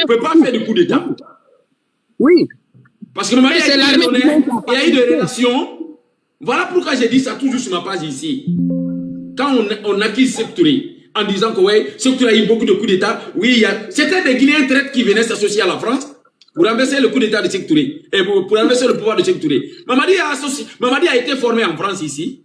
ne peut pas faire de coup d'État. Oui. Parce que le Mali il y a eu des relations. Voilà pourquoi j'ai dit ça toujours sur ma page ici. Quand on acquise Sékou Touré, en disant que ouais, Sékou Touré a eu beaucoup de coups d'État, oui, c'était des Guinéens traites qui venaient s'associer à la France pour renverser le coup d'État de Sékou Touré et pour renverser le pouvoir de Sékou Touré. Mamadi a été formé en France ici.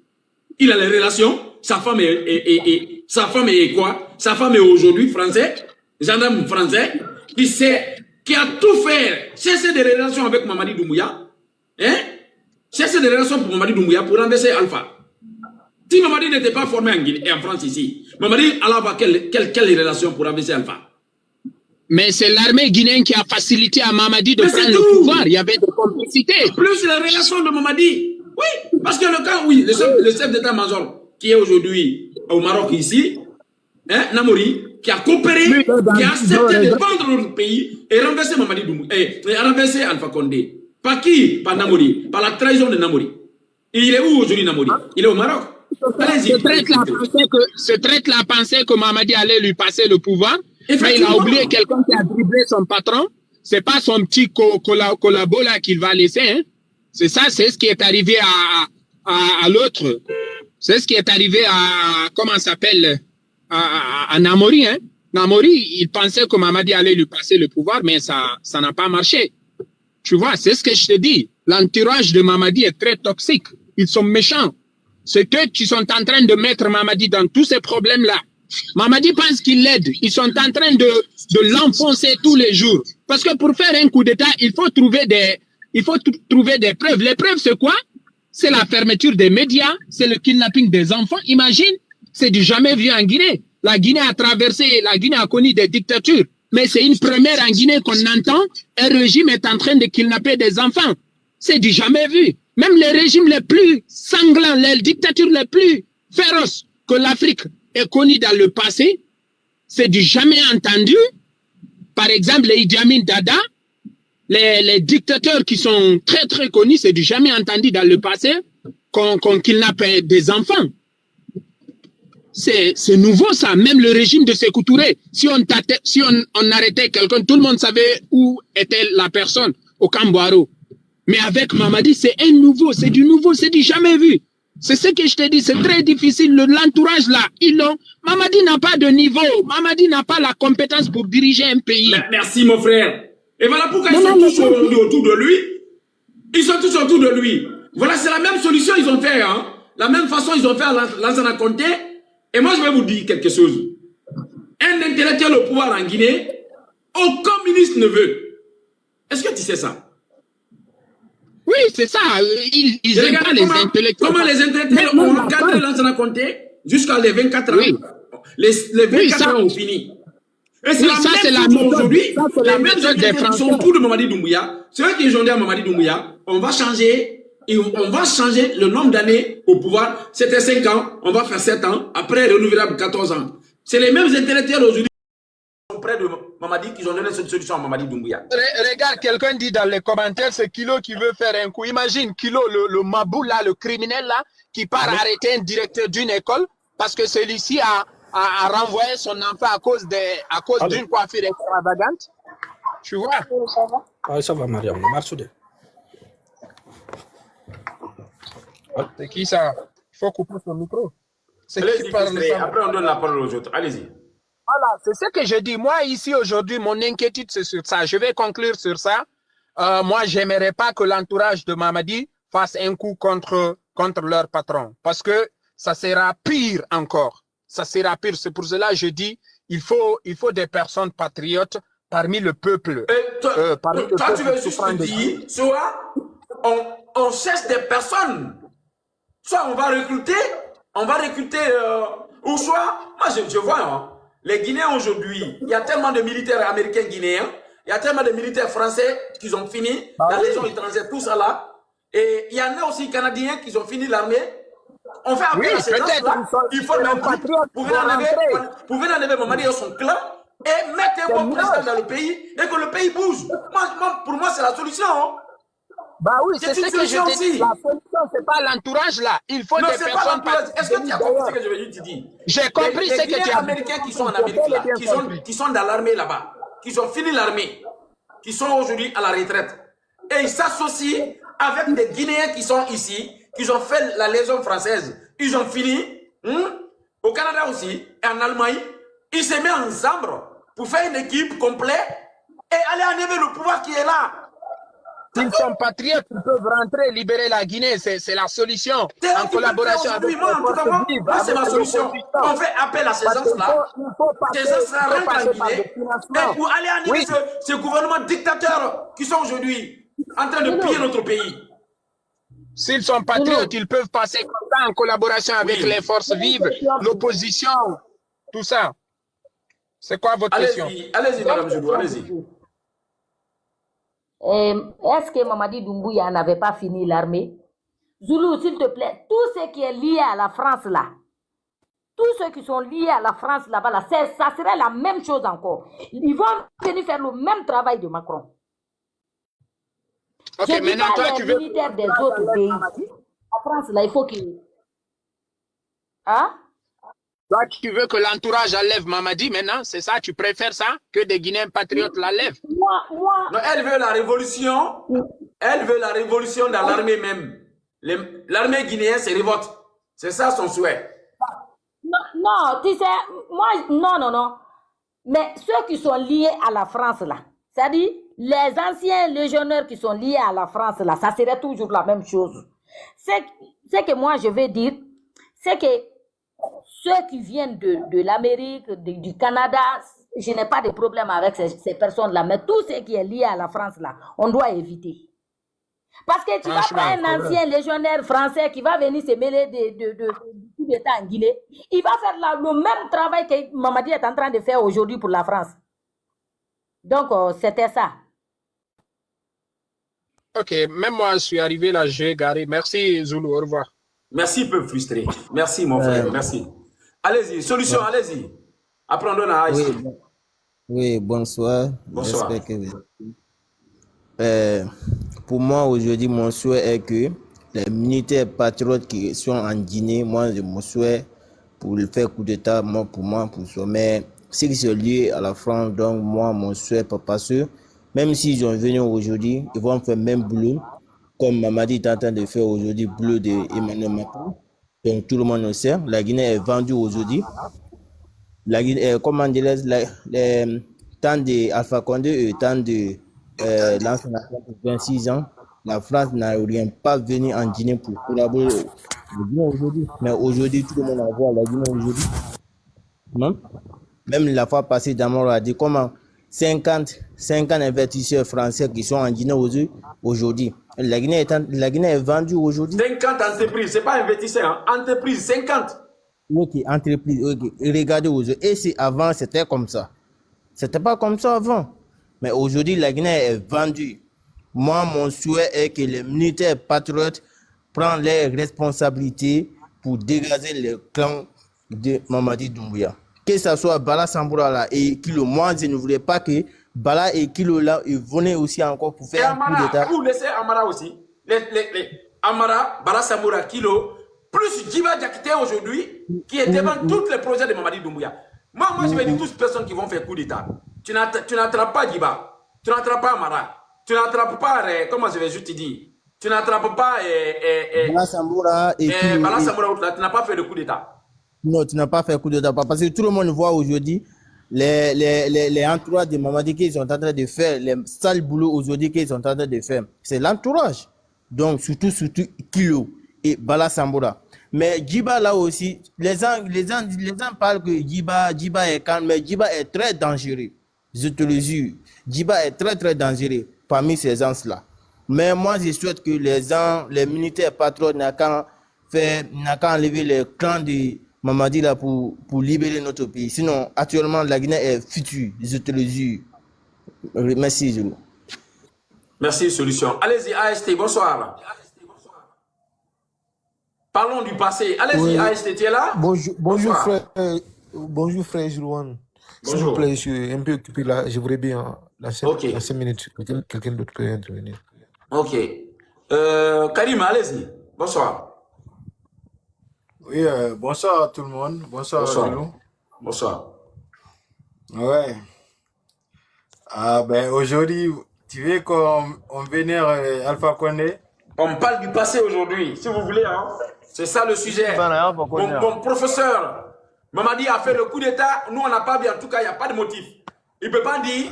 Il a les relations. Sa femme est quoi? Sa femme est aujourd'hui français, gendarme français, qui a tout fait, chercher des relations avec Mamadi Doumbouya, hein? Chercher des relations pour Mamadi Doumbouya pour renverser Alpha. Si Mamadi n'était pas formé en Guinée et en France ici, Mamadi allait avoir quelle relation pour renverser Alpha? Mais c'est l'armée guinéenne qui a facilité à Mamadi de prendre le pouvoir. Il y avait des complicités. Plus la relation de Mamadi. Oui, parce que le cas, oui, le chef d'état-major qui est aujourd'hui au Maroc ici, hein, Namori, qui a coopéré, qui a accepté de vendre notre pays et renverser Mamadi Doumbouya, et renverser Alpha Condé. Par qui? Par Namori, par la trahison de Namori. Et il est où aujourd'hui Namori? Il est au Maroc. Ce traître-là pensait que Mamadi allait lui passer le pouvoir, mais il a oublié quelqu'un qui a dribblé son patron. C'est pas son petit collabo là qu'il va laisser. Hein. C'est ça, c'est ce qui est arrivé à l'autre. C'est ce qui est arrivé à, comment ça s'appelle, à Namori. Hein. Namori, il pensait que Mamadi allait lui passer le pouvoir, mais ça n'a pas marché. Tu vois, c'est ce que je te dis. L'entourage de Mamadi est très toxique. Ils sont méchants. C'est que tu sont en train de mettre Mamadi dans tous ces problèmes-là. Mamadi pense qu'il l'aide. Ils sont en train de l'enfoncer tous les jours. Parce que pour faire un coup d'État, il faut trouver des preuves. Les preuves, c'est quoi? C'est la fermeture des médias, c'est le kidnapping des enfants. Imagine, c'est du jamais vu en Guinée. La Guinée a connu des dictatures. Mais c'est une première en Guinée qu'on entend, un régime est en train de kidnapper des enfants. C'est du jamais vu. Même les régimes les plus sanglants, les dictatures les plus féroces que l'Afrique ait connues dans le passé, c'est du jamais entendu. Par exemple, les Idi Amin Dada, les dictateurs qui sont très très connus, c'est du jamais entendu dans le passé qu'on kidnappe des enfants. C'est nouveau ça, même le régime de Sékou Touré. Si on arrêtait quelqu'un, tout le monde savait où était la personne, au Camboiro. Mais avec Mamadi, c'est un nouveau, c'est du nouveau, c'est du jamais vu. C'est ce que je te dis, c'est très difficile. L'entourage là, Mamadi n'a pas de niveau, Mamadi n'a pas la compétence pour diriger un pays. Merci mon frère. Et voilà pourquoi ils sont tous autour de lui. Ils sont tous autour de lui. Voilà, c'est la même solution ils ont fait. Hein. La même façon ils ont fait à Lansana Conté. Et moi, je vais vous dire quelque chose. Un intellectuel au pouvoir en Guinée, aucun ministre ne veut. Est-ce que tu sais ça? Oui, c'est ça. Ils n'aiment pas les intellectuels. Comment les intellectuels ont encadré Lansana Conté jusqu'à les 24 ans? Oui. Les 24 ans ont fini. Et c'est la même chose aujourd'hui. Les mêmes intellectuels qui sont autour de Mamadi Doumbouya, c'est eux qui ont dit à Mamadi Doumbouya, on va changer. Et on va changer le nombre d'années au pouvoir. C'était 5 ans, on va faire 7 ans. Après, renouvelable 14 ans. C'est les mêmes intellectuels aujourd'hui qui sont près de Mamadi, qui ont donné cette solution à Mamadi Doumbouya. Regarde, quelqu'un dit dans les commentaires, c'est Kilo qui veut faire un coup. Imagine Kilo, le mabou là, le criminel là, qui part arrêter un directeur d'une école parce que celui-ci a renvoyé son enfant à cause d'une coiffure extravagante. Tu vois? Ah, ça va, Mariam. Marche. C'est qui ça? Il faut couper son micro. Après, on donne la parole aux autres. Allez-y. Voilà, c'est ce que je dis. Moi, ici, aujourd'hui, mon inquiétude, c'est sur ça. Je vais conclure sur ça. Moi, j'aimerais pas que l'entourage de Mamadi fasse un coup contre leur patron. Parce que ça sera pire encore. Ça sera pire. C'est pour cela que je dis, il faut des personnes patriotes parmi le peuple. Toi, tu veux juste me dire, soit on cherche des personnes. Soit on va recruter, ou soit, moi je vois, hein, les Guinéens aujourd'hui, il y a tellement de militaires américains guinéens, il y a tellement de militaires français qui ont fini dans les zones étrangères, tout ça là, et il y en a aussi Canadiens qui ont fini l'armée. On fait appel à ces gens-là, il faut même pour venir enlever Mamadi et son clan, et mettre un bon président dans le pays, et que le pays bouge. Pour moi, c'est la solution, hein. Bah oui, c'est ce que je te dis. La solution, c'est pas l'entourage là. Il faut des personnes. Est-ce que tu as compris ce que je veux te dire? J'ai compris ce que tu as dit. Les Américains qui sont en Amérique là, qui sont dans l'armée là-bas, qui ont fini l'armée, qui sont aujourd'hui à la retraite. Et ils s'associent avec des Guinéens qui sont ici, qui ont fait la Légion française. Ils ont fini au Canada aussi et en Allemagne. Ils se mettent ensemble pour faire une équipe complète et aller enlever le pouvoir qui est là. S'ils sont patriotes, ils peuvent rentrer, libérer la Guinée. C'est la solution. En collaboration avec moi, en tout cas, moi c'est ma solution. On fait appel à ces gens-là. Ces gens-là rentrent en Guinée. Et pour aller enlever ce gouvernement dictateur qui sont aujourd'hui en train de piller notre pays. S'ils sont patriotes, ils peuvent passer comme ça en collaboration avec les forces vives, l'opposition, tout ça. C'est quoi votre question? Allez-y, Madame Joulou, allez-y. Est-ce que Mamadi Doumbouya n'avait pas fini l'armée? Zoulou, s'il te plaît, tout ce qui est lié à la France là, tous ceux qui sont liés à la France là-bas, là, ça serait la même chose encore. Ils vont venir faire le même travail de Macron. Ok, je dis maintenant, pas toi, les tu veux... militaires des autres pays. La France là, il faut qu'ils... Hein? Toi, tu veux que l'entourage enlève Mamadi maintenant? C'est ça? Tu préfères ça? Que des Guinéens patriotes l'enlèvent? Moi... Non, elle veut la révolution. Elle veut la révolution dans l'armée même. L'armée guinéenne se révolte. C'est ça son souhait. Non, tu sais, moi, non. Mais ceux qui sont liés à la France là, c'est-à-dire les anciens légionnaires qui sont liés à la France là, ça serait toujours la même chose. C'est que moi je vais dire, c'est que ceux qui viennent de l'Amérique, du Canada, je n'ai pas de problème avec ces personnes-là, mais tout ce qui est lié à la France là, on doit éviter. Parce que tu vas pas un ancien légionnaire français qui va venir se mêler de coup d'État en Guinée. Il va faire le même travail que Mamadi est en train de faire aujourd'hui pour la France. Donc, c'était ça. Ok, même moi, je suis arrivé là, j'ai garé. Merci, Zoulou, au revoir. Merci, peuple frustré. Merci, mon frère, merci. Allez-y, solution, allez-y. Après, on donne à Aïssi. Oui, bonsoir. Bonsoir. Pour moi, aujourd'hui, mon souhait est que les militaires patriotes qui sont en Guinée, moi, mon souhait pour le faire coup d'État, pour ça. Mais ce qui est lié à la France, donc moi, mon souhait, parce que même s'ils ont venu aujourd'hui, ils vont faire le même boulot, comme Mamadi est en train de faire aujourd'hui, boulot d'Emmanuel Macron. Donc tout le monde le sait, la Guinée est vendue aujourd'hui. La Guinée, comment dirais-je, tant d'Alpha Condé et tant de l'ancien de 26 ans, la France n'a rien pas venu en Guinée pour collaborer aujourd'hui. Mais aujourd'hui, tout le monde a vu la Guinée aujourd'hui. Non? Même la fois passée, Damoro a dit comment 50 investisseurs français qui sont en Guinée aujourd'hui. La Guinée est vendue aujourd'hui. 50 entreprises, c'est pas investisseurs, hein? Entreprises, 50. Ok, entreprise, ok. Regardez aujourd'hui. Et c'est avant, c'était comme ça. C'était pas comme ça avant. Mais aujourd'hui, la Guinée est vendue. Moi, mon souhait est que les militaires patriotes prennent leurs responsabilités pour dégager le clan de Mamadi Doumbouya. Que ce soit Bala Samboura là et Kilo. Moi, je ne voulais pas que Bala et Kilo là, ils venaient aussi encore pour faire un coup d'État. Vous laissez Amara aussi. Les Amara, Bala Samboura, Kilo, plus Djiba Diakité aujourd'hui, qui est devant tous les projets de Mamadi Doumbouya. Moi, je vais dire toutes les personnes qui vont faire coup d'État. Tu n'attrapes pas Djiba. Tu n'attrapes pas Amara. Tu n'attrapes pas, comment je vais juste te dire, tu n'attrapes pas Bala Samboura et Kilo. Bala Samboura, tu n'as pas fait de coup d'État. Non, tu n'as pas fait coup d'État parce que tout le monde voit aujourd'hui les entourages de Mamadi qu'ils sont en train de faire, les sales boulots aujourd'hui qu'ils sont en train de faire. C'est l'entourage. Donc, surtout Kilo et Bala Samboura. Mais Djiba là aussi, les gens parlent que Djiba est calme, mais Djiba est très dangereux. Je te le jure. Djiba est très très dangereux parmi ces gens-là. Mais moi, je souhaite que les militaires patriotes n'ont qu'à enlever les clans de Mamadi là pour libérer notre pays. Sinon, actuellement, la Guinée est future. Je te le jure. Merci, Zulu. Merci, solution. Allez-y, AST, bonsoir. Parlons du passé. Allez-y, oui. AST, tu es là? Bonjour frère Joulouane. S'il vous plaît, je suis un peu occupé là. Je voudrais bien, dans 5 minutes, quelqu'un d'autre peut intervenir. Ok. Karim, allez-y. Bonsoir. Oui, bonsoir à tout le monde. Bonsoir. Bonsoir. Ouais. Ah ben aujourd'hui, tu veux qu'on vénère Alpha Condé? On parle du passé aujourd'hui, si vous voulez. Hein. C'est ça le sujet. Mon professeur Mamadi a fait le coup d'État. Nous, on n'a pas vu. En tout cas, il n'y a pas de motif. Il ne peut pas dire,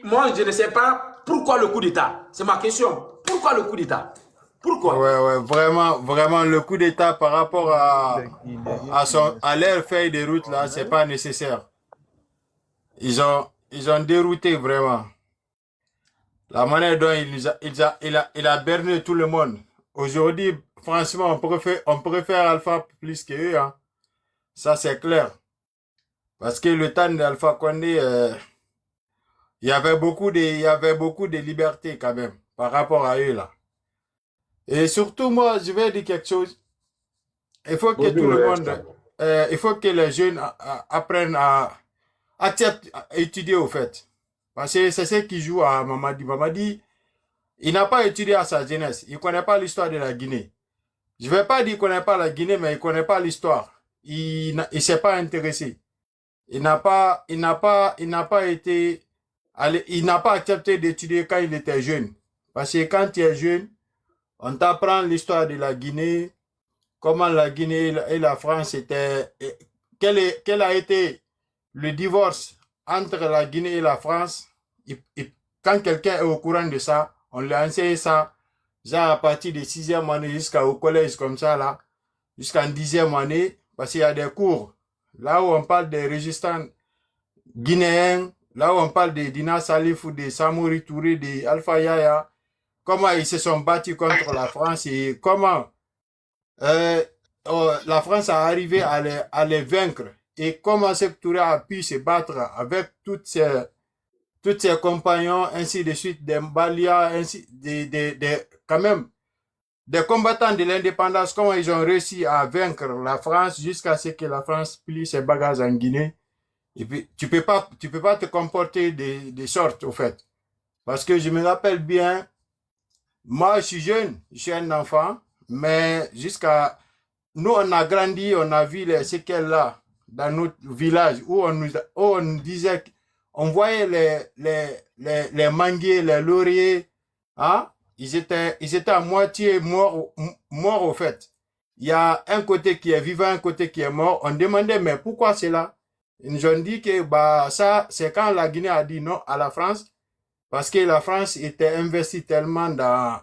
moi, je ne sais pas pourquoi le coup d'État. C'est ma question. Pourquoi le coup d'État? Pourquoi? Ouais, vraiment, le coup d'État par rapport à leur feuille de route, là, c'est pas nécessaire. Ils ont dérouté vraiment. La manière dont il a berné tout le monde. Aujourd'hui, franchement, on préfère Alpha plus que eux, hein. Ça, c'est clair. Parce que le temps d'Alpha Condé, il y avait beaucoup de liberté quand même par rapport à eux là. Et surtout, moi, je vais dire quelque chose. Il faut que tout le monde, il faut que les jeunes apprennent à étudier au fait. Parce que c'est ce qui joue à Mamadi. Mamadi, il n'a pas étudié à sa jeunesse. Il ne connaît pas l'histoire de la Guinée. Je ne vais pas dire qu'il ne connaît pas la Guinée, mais il ne connaît pas l'histoire. Il ne s'est pas intéressé. Il n'a pas accepté d'étudier quand il était jeune. Parce que quand tu es jeune, on t'apprend l'histoire de la Guinée, comment la Guinée et la France étaient, quel a été le divorce entre la Guinée et la France. Quand quelqu'un est au courant de ça, on lui a enseigné ça, genre à partir de 6e année jusqu'au collège comme ça, là, jusqu'en 10e année, parce qu'il y a des cours, là où on parle des résistants guinéens, là où on parle de Dina Salif ou de Samori Touré, de Alpha Yaya, comment ils se sont battus contre la France et comment la France a arrivé à les vaincre et comment Sékou Touré a pu se battre avec toutes ses compagnons, ainsi de suite, des Mbalia, ainsi quand même, des combattants de l'indépendance, comment ils ont réussi à vaincre la France jusqu'à ce que la France plie ses bagages en Guinée. Et puis, tu peux pas te comporter de sorte, au fait. Parce que je me rappelle bien, moi, je suis jeune, je suis un enfant, mais nous, on a grandi, on a vu les séquelles là, dans notre village, où on nous disait, on voyait les manguiers, les lauriers, hein, ils étaient à moitié morts au fait. Il y a un côté qui est vivant, un côté qui est mort. On demandait, mais pourquoi c'est là? Ils nous ont dit que, ça, c'est quand la Guinée a dit non à la France, parce que la France était investie tellement dans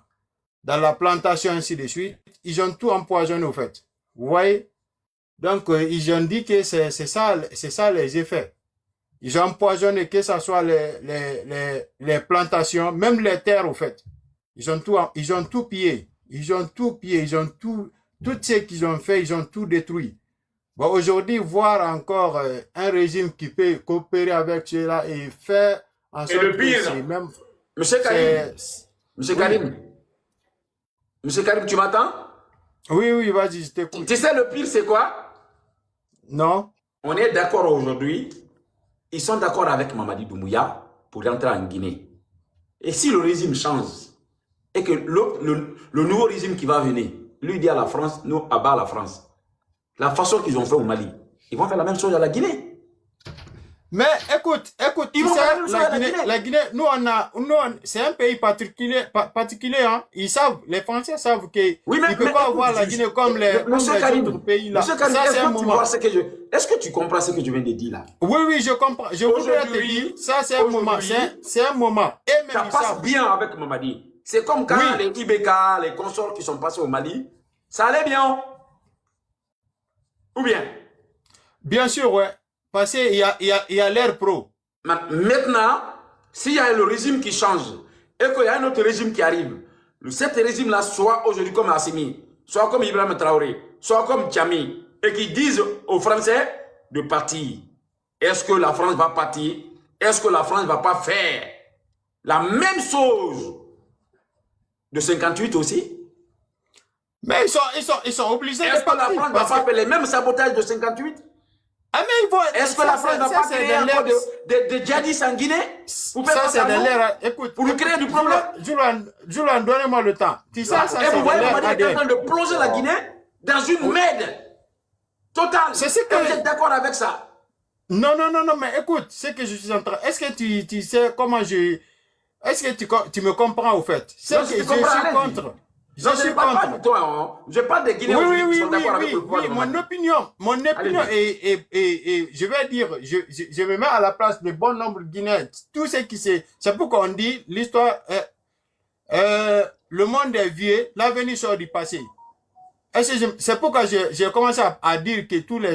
la plantation, ainsi de suite. Ils ont tout empoisonné, au fait. Vous voyez? Donc, ils ont dit que c'est ça les effets. Ils ont empoisonné, que ce soit les plantations, même les terres, au fait. Ils ont tout pillé. Tout ce qu'ils ont fait, ils ont tout détruit. Bon, aujourd'hui, voir encore un régime qui peut coopérer avec cela et faire en sorte que c'est même... Monsieur Karim, tu m'entends? Oui, vas-y, je t'écoute. Tu sais, le pire, c'est quoi? Non. On est d'accord aujourd'hui. Ils sont d'accord avec Mamadi Doumbouya pour rentrer en Guinée. Et si le régime change, et que le nouveau régime qui va venir, lui dit à la France, nous, abat la France. La façon qu'ils ont fait au Mali, ils vont faire la même chose à la Guinée. Mais écoute, Ils vont faire la Guinée. La Guinée, nous, c'est un pays particulier, hein. Ils savent, les Français savent qu'ils ne peuvent pas avoir la Guinée comme les autres pays là. Monsieur Karim, est-ce que tu comprends ce que je viens de dire là? Oui, je comprends. Je voudrais te dire, ça c'est un moment. C'est un moment. Et même ça passe bien avec Mamadi. C'est comme quand les Ibeka, les consorts qui sont passés au Mali, ça allait bien. Ou bien? Bien sûr, ouais. Parce qu'il y a l'air pro. Maintenant, s'il y a le régime qui change et qu'il y a un autre régime qui arrive, cet régime-là, soit aujourd'hui comme Assimi, soit comme Ibrahim Traoré, soit comme Tchami, et qui disent aux Français de partir. Est-ce que la France va partir? Est-ce que la France ne va pas faire la même chose de 58 aussi? Mais ils sont obligés de partir. Est-ce que la France ne va pas faire les mêmes sabotages de 58? Ah, mais est-ce que la France n'a pas créé encore des djihadistes en Guinée? Ça, c'est de l'air. Écoute, pour lui créer du problème. Julian, donnez-moi le temps. Et vous voyez, on est en train de plonger la Guinée dans une merde totale. C'est ce que... Vous êtes d'accord avec ça? Non, non, non, non, mais écoute, ce que je suis en train... Est-ce que tu sais comment je... Est-ce que tu me comprends, au fait? C'est que je suis contre. Je suis pas contre. de toi, hein. Je parle des Guinéens qui sont d'accord avec le pouvoir. Mon opinion est, je vais dire, je me mets à la place de bon nombre de Guinéens. Tout ce qui c'est pourquoi on dit l'histoire, le monde est vieux, l'avenir sort du passé. C'est pourquoi j'ai commencé à dire que toute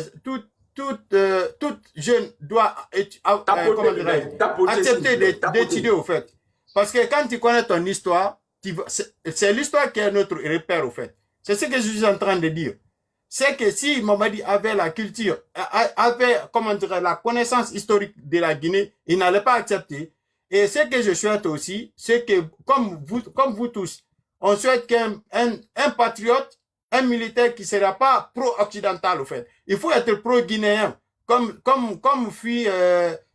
jeune doit accepter d'étudier, au fait. Parce que quand tu connais ton histoire, c'est l'histoire qui est notre repère, au fait. C'est ce que je suis en train de dire. C'est que si Mamadi avait la culture, avait, comment dire, la connaissance historique de la Guinée, il n'allait pas accepter. Et ce que je souhaite aussi, c'est que, comme vous tous, on souhaite qu'un patriote, un militaire qui ne sera pas pro-occidental, au fait. Il faut être pro-guinéen, comme fit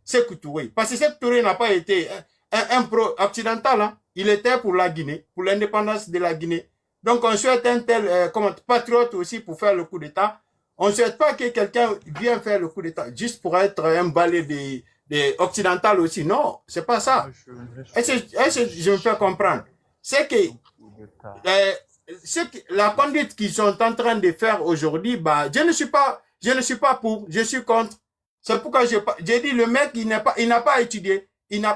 Sékou Touré. Parce que Sékou Touré n'a pas été un pro-occidental, hein. Il était pour la Guinée, pour l'indépendance de la Guinée. Donc, on souhaite un tel patriote aussi pour faire le coup d'État. On ne souhaite pas que quelqu'un vienne faire le coup d'État juste pour être un balai des occidental aussi. Non, c'est pas ça. Est-ce que je me fais comprendre? C'est que la conduite qu'ils sont en train de faire aujourd'hui, bah, je ne suis pas pour, je suis contre. C'est pourquoi j'ai dit, le mec, il n'a pas étudié.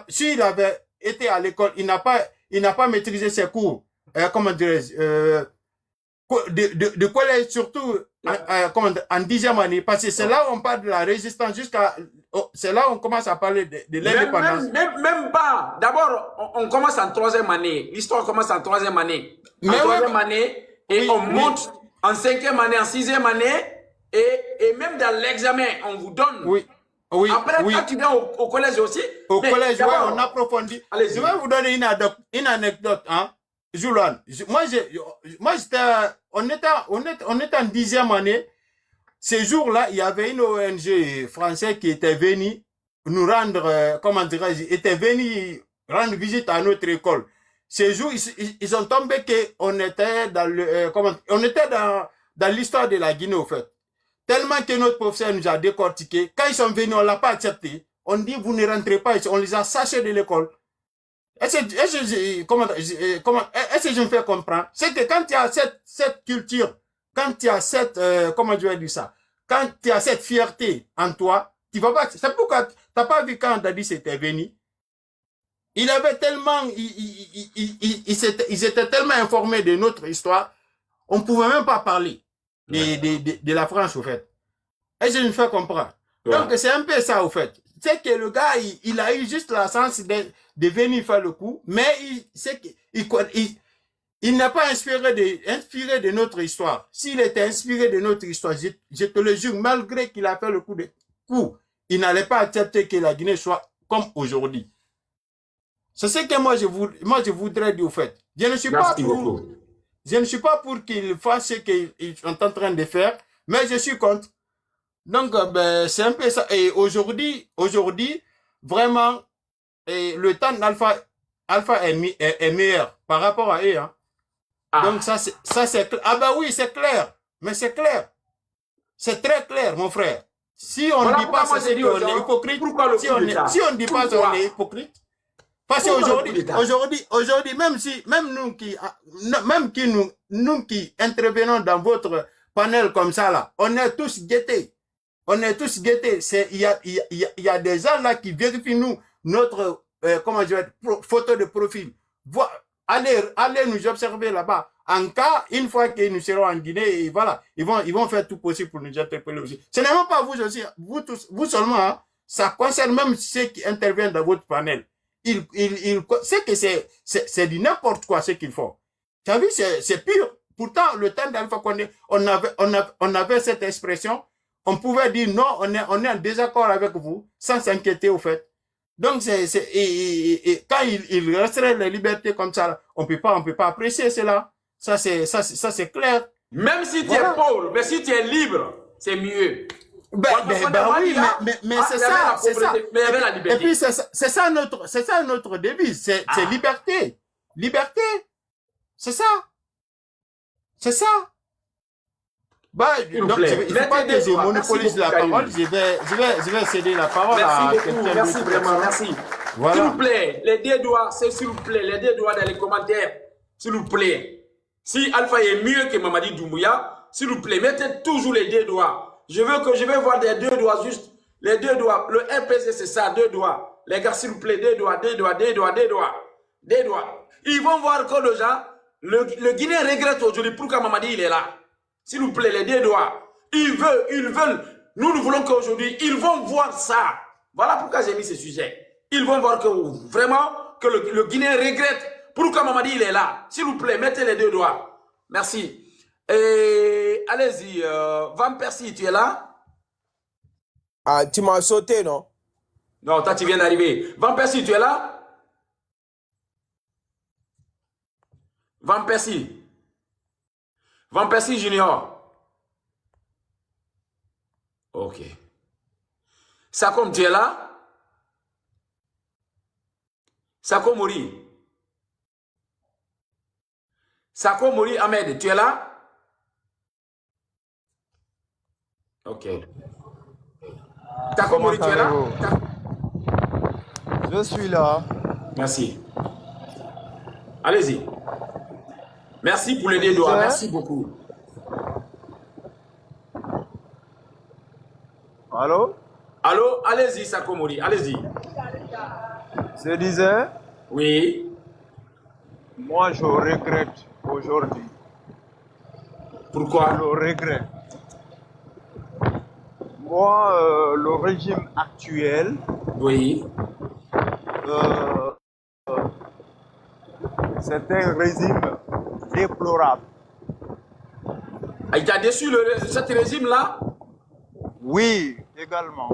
S'il avait été à l'école, il n'a pas maîtrisé ses cours, comment dirais-je, de collège, surtout, en 10e année, parce que c'est là où on parle de la résistance c'est là où on commence à parler de l'indépendance. Même pas. D'abord, on commence en 3e année. L'histoire commence en 3e année. En 3e année, et on monte en 5e année, en 6e année, et même dans l'examen, on vous donne. Oui. Après, quand tu viens au collège aussi. Au collège, ouais, on approfondit. Je vais vous donner une anecdote, hein. Joulan. On était en 10e année. Ce jour-là, il y avait une ONG française qui était venue nous rendre, comment dirais-je, était venue rendre visite à notre école. Ce jour, ils ont tombé qu'on était dans l'histoire de la Guinée, au fait. Tellement que notre professeur nous a décortiqué. Quand ils sont venus, on l'a pas accepté. On dit, vous ne rentrez pas ici. On les a sachés de l'école. Est-ce que je me fais comprendre? C'est que quand tu as cette culture, quand tu as cette, comment je vais dire ça? Quand tu as cette fierté en toi, tu vas pas, c'est pourquoi t'as pas vu quand Dadis était venu. Il avait tellement, ils étaient tellement informés de notre histoire, on pouvait même pas parler de la France, au fait. Et je me fais comprendre. Ouais. Donc, c'est un peu ça, au fait. C'est que le gars, il a eu juste la chance de venir faire le coup, mais il n'a pas inspiré de notre histoire. S'il était inspiré de notre histoire, je te le jure, malgré qu'il a fait le coup, il n'allait pas accepter que la Guinée soit comme aujourd'hui. C'est ce que moi je voudrais dire, au fait. Je ne suis pas pour qu'ils fassent ce qu'ils sont en train de faire, mais je suis contre. Donc, c'est un peu ça. Et aujourd'hui, vraiment, le temps d'Alpha est meilleur par rapport à eux, hein. Donc, ça, c'est clair. Ah, bah oui, c'est clair. Mais c'est clair. C'est très clair, mon frère. Si on ne dit pas ça, c'est qu'on est hypocrite. Si on ne dit pas ça, on est hypocrite. Parce qu'aujourd'hui, même nous qui intervenons dans votre panel comme ça, là, on est tous guettés. Il y a des gens là qui vérifient notre, photo de profil. Allez nous observer là-bas. En cas, une fois que nous serons en Guinée, et voilà, ils vont faire tout possible pour nous interpeller aussi. Ce n'est même pas vous aussi, vous seulement, hein. Ça concerne même ceux qui interviennent dans votre panel. C'est que c'est du n'importe quoi ce qu'ils font. Tu as vu, c'est pur. Pourtant, le temps d'Alpha Condé, on avait cette expression. On pouvait dire non, on est en désaccord avec vous, sans s'inquiéter, au fait. Donc, quand il resterait les libertés comme ça, on peut pas apprécier cela. Ça, c'est clair. Même si tu es pauvre, mais si tu es libre, c'est mieux. Oui, mais c'est ça. Mais il y avait la liberté. Et puis, c'est ça notre devise. C'est liberté. Liberté. C'est ça. Bah, S'il vous donc, plaît. il ne faut pas que je monopolise la parole. Je vais céder la parole à Merci quelqu'un beaucoup, d'autre. merci vraiment, merci. Voilà. S'il vous plaît, les deux doigts, c'est s'il vous plaît, les deux doigts dans les commentaires, s'il vous plaît. Si Alpha est mieux que Mamadi Doumbouya, s'il vous plaît, mettez toujours les deux doigts. Je veux voir des deux doigts juste, les deux doigts. Le RPC, c'est ça, deux doigts. Les gars, s'il vous plaît, deux doigts, deux doigts, deux doigts, deux doigts, deux doigts. Ils vont voir que déjà, le Guinéen regrette aujourd'hui pourquoi Mamadi il est là. S'il vous plaît, les deux doigts. Ils veulent. Nous voulons qu'aujourd'hui, ils vont voir ça. Voilà pourquoi j'ai mis ce sujet. Ils vont voir que vraiment, que le Guinéen regrette pourquoi Mamadi il est là. S'il vous plaît, mettez les deux doigts. Merci. Et allez-y, Van Persie, tu es là? Ah, tu m'as sauté, non? Non, toi, tu viens d'arriver. Van Persie, tu es là? Van Persie. Van Persie Junior. Ok. Sakom, tu es là? Sako Mori. Sako Mori Ahmed, tu es là? Ok. Sako Mori, tu es là? Je suis là. Merci. Allez-y. Merci pour les deux doigts. Merci beaucoup. Allô? Allô? Allez-y, Sako Mori. Allez-y. Je disais, Oui. moi je regrette aujourd'hui. Pourquoi? Je le regrette. Moi, le régime actuel, Oui. c'est un régime déplorable. Ah, il t'a déçu cet régime-là? Oui, également.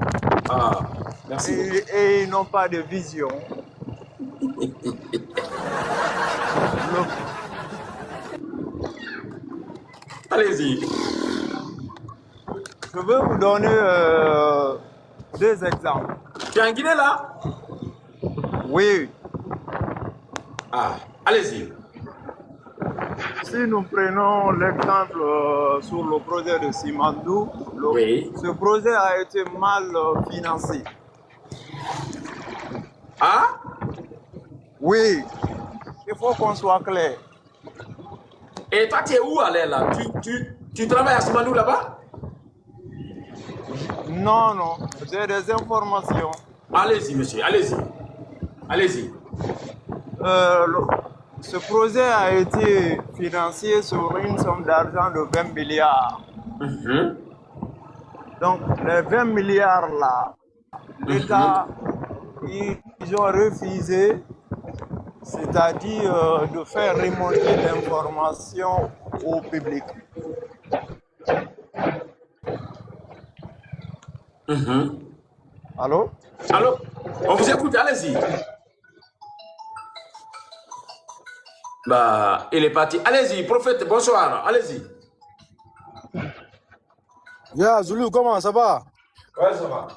Ah, merci. Et ils n'ont pas de vision. Allez-y. Je veux vous donner deux exemples. Tu es en Guinée là? Oui, Ah, allez-y. si nous prenons l'exemple sur le projet de Simandou, Oui. ce projet a été mal financé. Ah? Oui, il faut qu'on soit clair. Et toi, tu es où allé là? Tu travailles à Simandou là-bas? Non, non, j'ai des informations. Allez-y, monsieur, allez-y. Allez-y. Ce projet a été financé sur une somme d'argent de 20 milliards. Donc, les 20 milliards là, l'État, ils ont refusé, c'est-à-dire de faire remonter l'information au public. Allô? Allô? On vous écoute, allez-y. Bah, il est parti. Allez-y, prophète, bonsoir, allez-y. Yeah, Zulu, comment ça va? Ouais, ça va.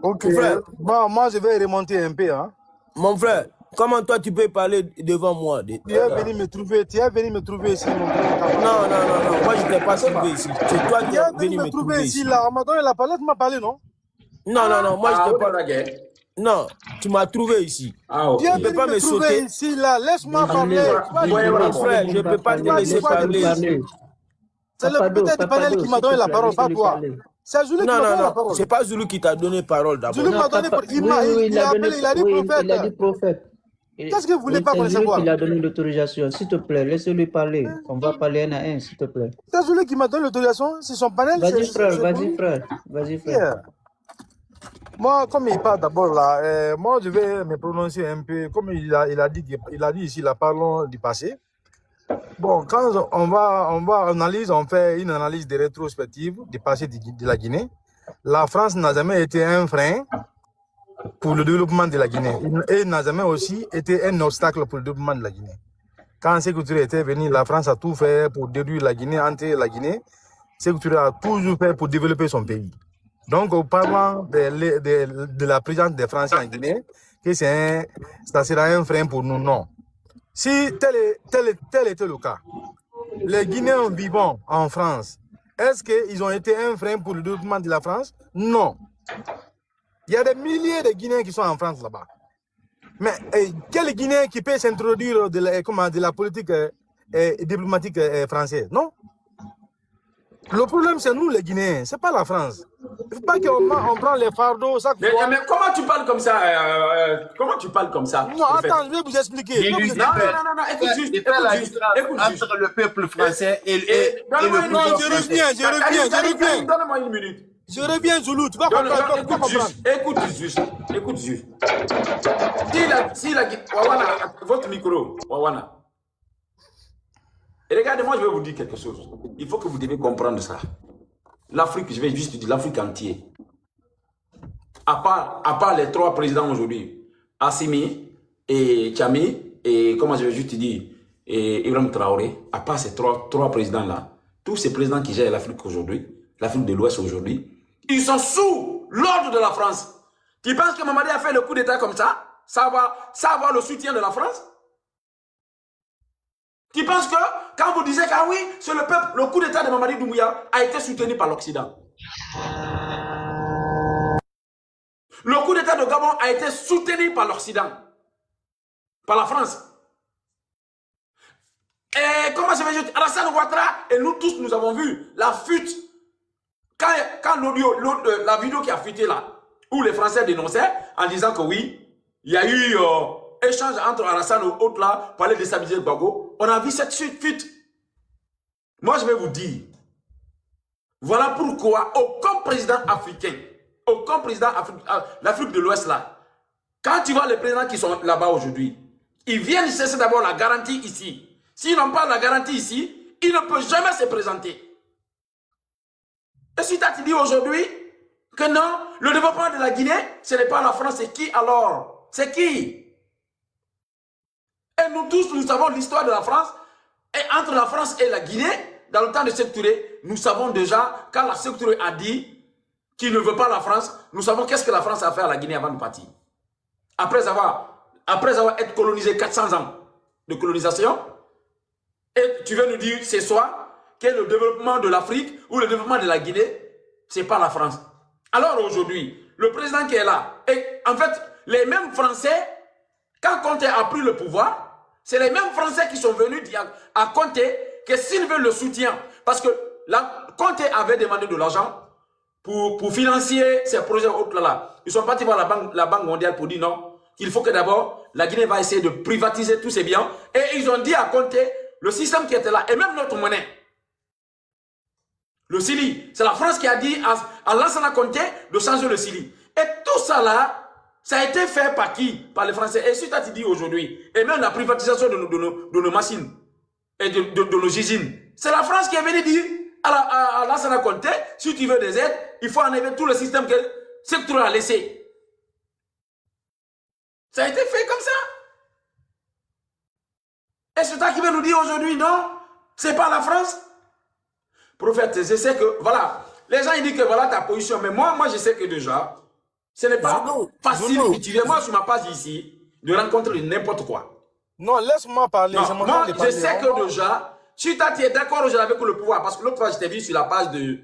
Ok. Mon frère. Bon, moi, je vais remonter un peu. Hein. Mon frère, comment toi tu peux parler devant moi? Tu es venu me trouver ici, mon frère. Non, non, non, non, moi je ne t'ai pas trouvé ici. C'est toi qui Tu es es venu me trouver ici. là. On m'a donné la palette, tu m'as parlé, non? Non, non, non, moi je Ah, t'ai pas. la guerre. Non, tu m'as trouvé ici. Ah, ok. Tu es peux venu pas me me trouver sauter. ici, là. Laisse-moi parler. Mon frère, je ne peux pas te laisser parler. C'est le propriétaire du panel qui m'a donné la parole, pas toi. C'est Zulu qui Non, m'a donné non, la non, parole. c'est pas Zulu qui t'a donné parole d'abord. Zulu m'a donné, il a appelé, il a dit prophète. Il a dit prophète. Qu'est-ce que vous voulez pas qu'on le savoir? Il a donné l'autorisation. S'il te plaît, laissez-lui parler. On va parler un à un, s'il te plaît. C'est Zulu qui m'a donné l'autorisation, c'est son panel. Vas-y, frère, vas-y, frère. Vas-y, frère. Yeah. Moi, comme il parle d'abord là, moi je vais me prononcer un peu, comme il a dit ici, la parlons du passé. Bon, quand on fait une analyse de rétrospective du passé de la Guinée. La France n'a jamais été un frein pour le développement de la Guinée. Et n'a jamais aussi été un obstacle pour le développement de la Guinée. Quand Sékou Touré était venu, la France a tout fait pour détruire la Guinée, entrer la Guinée. Sékou Touré a toujours fait pour développer son pays. Donc, au parlant de la présence des Français en Guinée, que ça sera un frein pour nous, non. Si tel était le cas, les Guinéens vivant en France, est-ce qu'ils ont été un frein pour le développement de la France? Non. Il y a des milliers de Guinéens qui sont en France là-bas. Mais quel Guinéen qui peut s'introduire de la politique diplomatique française? Non. Le problème, c'est nous les Guinéens, c'est pas la France. Il ne faut pas qu'on prend les fardeaux chaque fois. Mais comment tu parles comme ça comment tu parles comme ça? Non, attends, je vais vous expliquer. Non, écoute juste. Entre le peuple français et le non, je reviens. Donne-moi une minute. Je reviens, Zoulou, tu vas comprendre. Écoute juste. Wawana, votre micro, Wawana. Et regardez-moi, je vais vous dire quelque chose. Il faut que vous devez comprendre ça. L'Afrique, je vais juste dire l'Afrique entière. À part les 3 présidents aujourd'hui, Assimi et Tchami, et comment je vais juste dire, et Ibrahim Traoré, à part ces trois présidents-là, tous ces présidents qui gèrent l'Afrique aujourd'hui, l'Afrique de l'Ouest aujourd'hui, ils sont sous l'ordre de la France. Tu penses que Mamadi a fait le coup d'État comme ça? Ça va avoir le soutien de la France? Tu penses que quand vous disiez que ah oui, c'est le peuple, le coup d'État de Mamadi Doumbouya a été soutenu par l'Occident. Le coup d'État de Gabon a été soutenu par l'Occident, par la France. Et comment je vais dire, Alassane Ouattara, et nous tous, nous avons vu la fuite. Quand la vidéo qui a fuité là, où les Français dénonçaient en disant que oui, il y a eu échange entre Alassane et autres là pour aller déstabiliser Gbagbo, on a vu cette fuite. Moi, je vais vous dire, voilà pourquoi aucun président africain, l'Afrique de l'Ouest là, quand tu vois les présidents qui sont là-bas aujourd'hui, ils viennent chercher d'abord la garantie ici. S'ils n'ont pas la garantie ici, ils ne peuvent jamais se présenter. Et si tu as dit aujourd'hui que non, le développement de la Guinée, ce n'est pas la France, c'est qui alors? C'est qui? Et nous tous, nous savons l'histoire de la France. Et entre la France et la Guinée, dans le temps de Sékou Touré, nous savons déjà, quand la Sékou Touré a dit qu'il ne veut pas la France, nous savons qu'est-ce que la France a fait à la Guinée avant de partir. Après avoir été colonisé 400 ans de colonisation, et tu veux nous dire ce soir que le développement de l'Afrique ou le développement de la Guinée, ce n'est pas la France. Alors aujourd'hui, le président qui est là, et en fait, les mêmes Français, quand Conté a pris le pouvoir, c'est les mêmes Français qui sont venus dire à Conté que s'ils veulent le soutien, parce que Conté avait demandé de l'argent pour financer ces projets autres là. Ils sont partis voir la Banque mondiale pour dire non, qu'il faut que d'abord la Guinée va essayer de privatiser tous ses biens. Et ils ont dit à Conté, le système qui était là, et même notre monnaie, le Sili, c'est la France qui a dit à Lansana Conté de changer le Sili. Et tout ça là, ça a été fait par qui? Par les Français. Et si tu as dit aujourd'hui, et même la privatisation de nos machines et de nos usines, c'est la France qui est venue dire à Lansana Conté, si tu veux des aides, il faut enlever tout le système que Sékou Touré a laissé. Ça a été fait comme ça. Et c'est toi qui veux nous dire aujourd'hui, non, c'est pas la France. Prophète, je sais que, voilà, les gens ils disent que voilà ta position, mais moi je sais que déjà, ce n'est pas facile d'utiliser. Moi, sur ma page ici, de rencontrer n'importe quoi. Non, laisse-moi parler. Non, moi, je sais que déjà, si tu es d'accord aujourd'hui avec le pouvoir, parce que l'autre fois, je t'ai vu sur la page du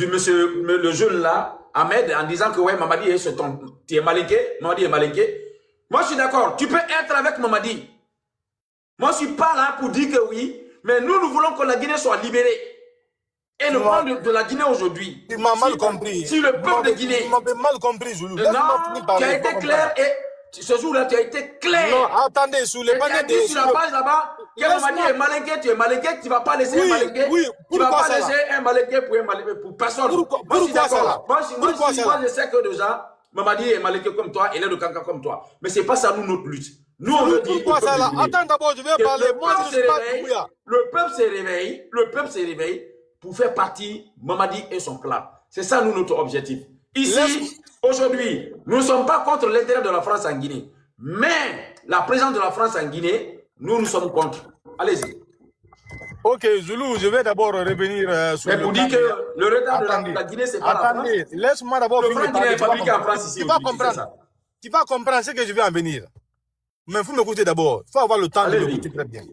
monsieur, le jeune là, Ahmed, en disant que ouais, Mamadi, tu es malinqué, Mamadi est malinqué. Moi, je suis d'accord. Tu peux être avec Mamadi. Moi, je ne suis pas là pour dire que oui, mais nous voulons que la Guinée soit libérée. Et le problème de la Guinée aujourd'hui. Tu m'as mal compris. Si le peuple de Guinée. Tu m'as mal compris, Zoulou. Non, tu as été clair et ce jour-là, tu as été clair. Non, attendez, sous les bannières de. Tu as dit sur la page là-bas, que Mamadi est malinqué, tu es malinqué, tu ne vas pas laisser un malinqué. Oui, tu ne vas pas laisser un malinqué pour personne. Moi, je suis d'accord. Moi, je sais que déjà, Mamadi est malinqué comme toi, il est de Kanka comme toi. Mais ce n'est pas ça, nous, notre lutte. Nous, on veut dire. Pourquoi ça là? Attends d'abord, je vais parler. Moi, je suis pas Doumbouya. Le peuple se réveille pour faire partie Mamadi et son clan. C'est ça, nous, notre objectif. Ici, aujourd'hui, nous ne sommes pas contre l'intérêt de la France en Guinée. Mais la présence de la France en Guinée, nous sommes contre. Allez-y. Ok, Zoulou, je vais d'abord revenir sur mais pour dire que le retard de la Guinée, c'est pas la France. Attendez, laisse-moi d'abord finir. Le franc guinéen est fabriqué en France ici. Tu vas comprendre ce que je vais en venir. Mais il faut m'écouter d'abord. Il faut avoir le temps de m'écouter très bien.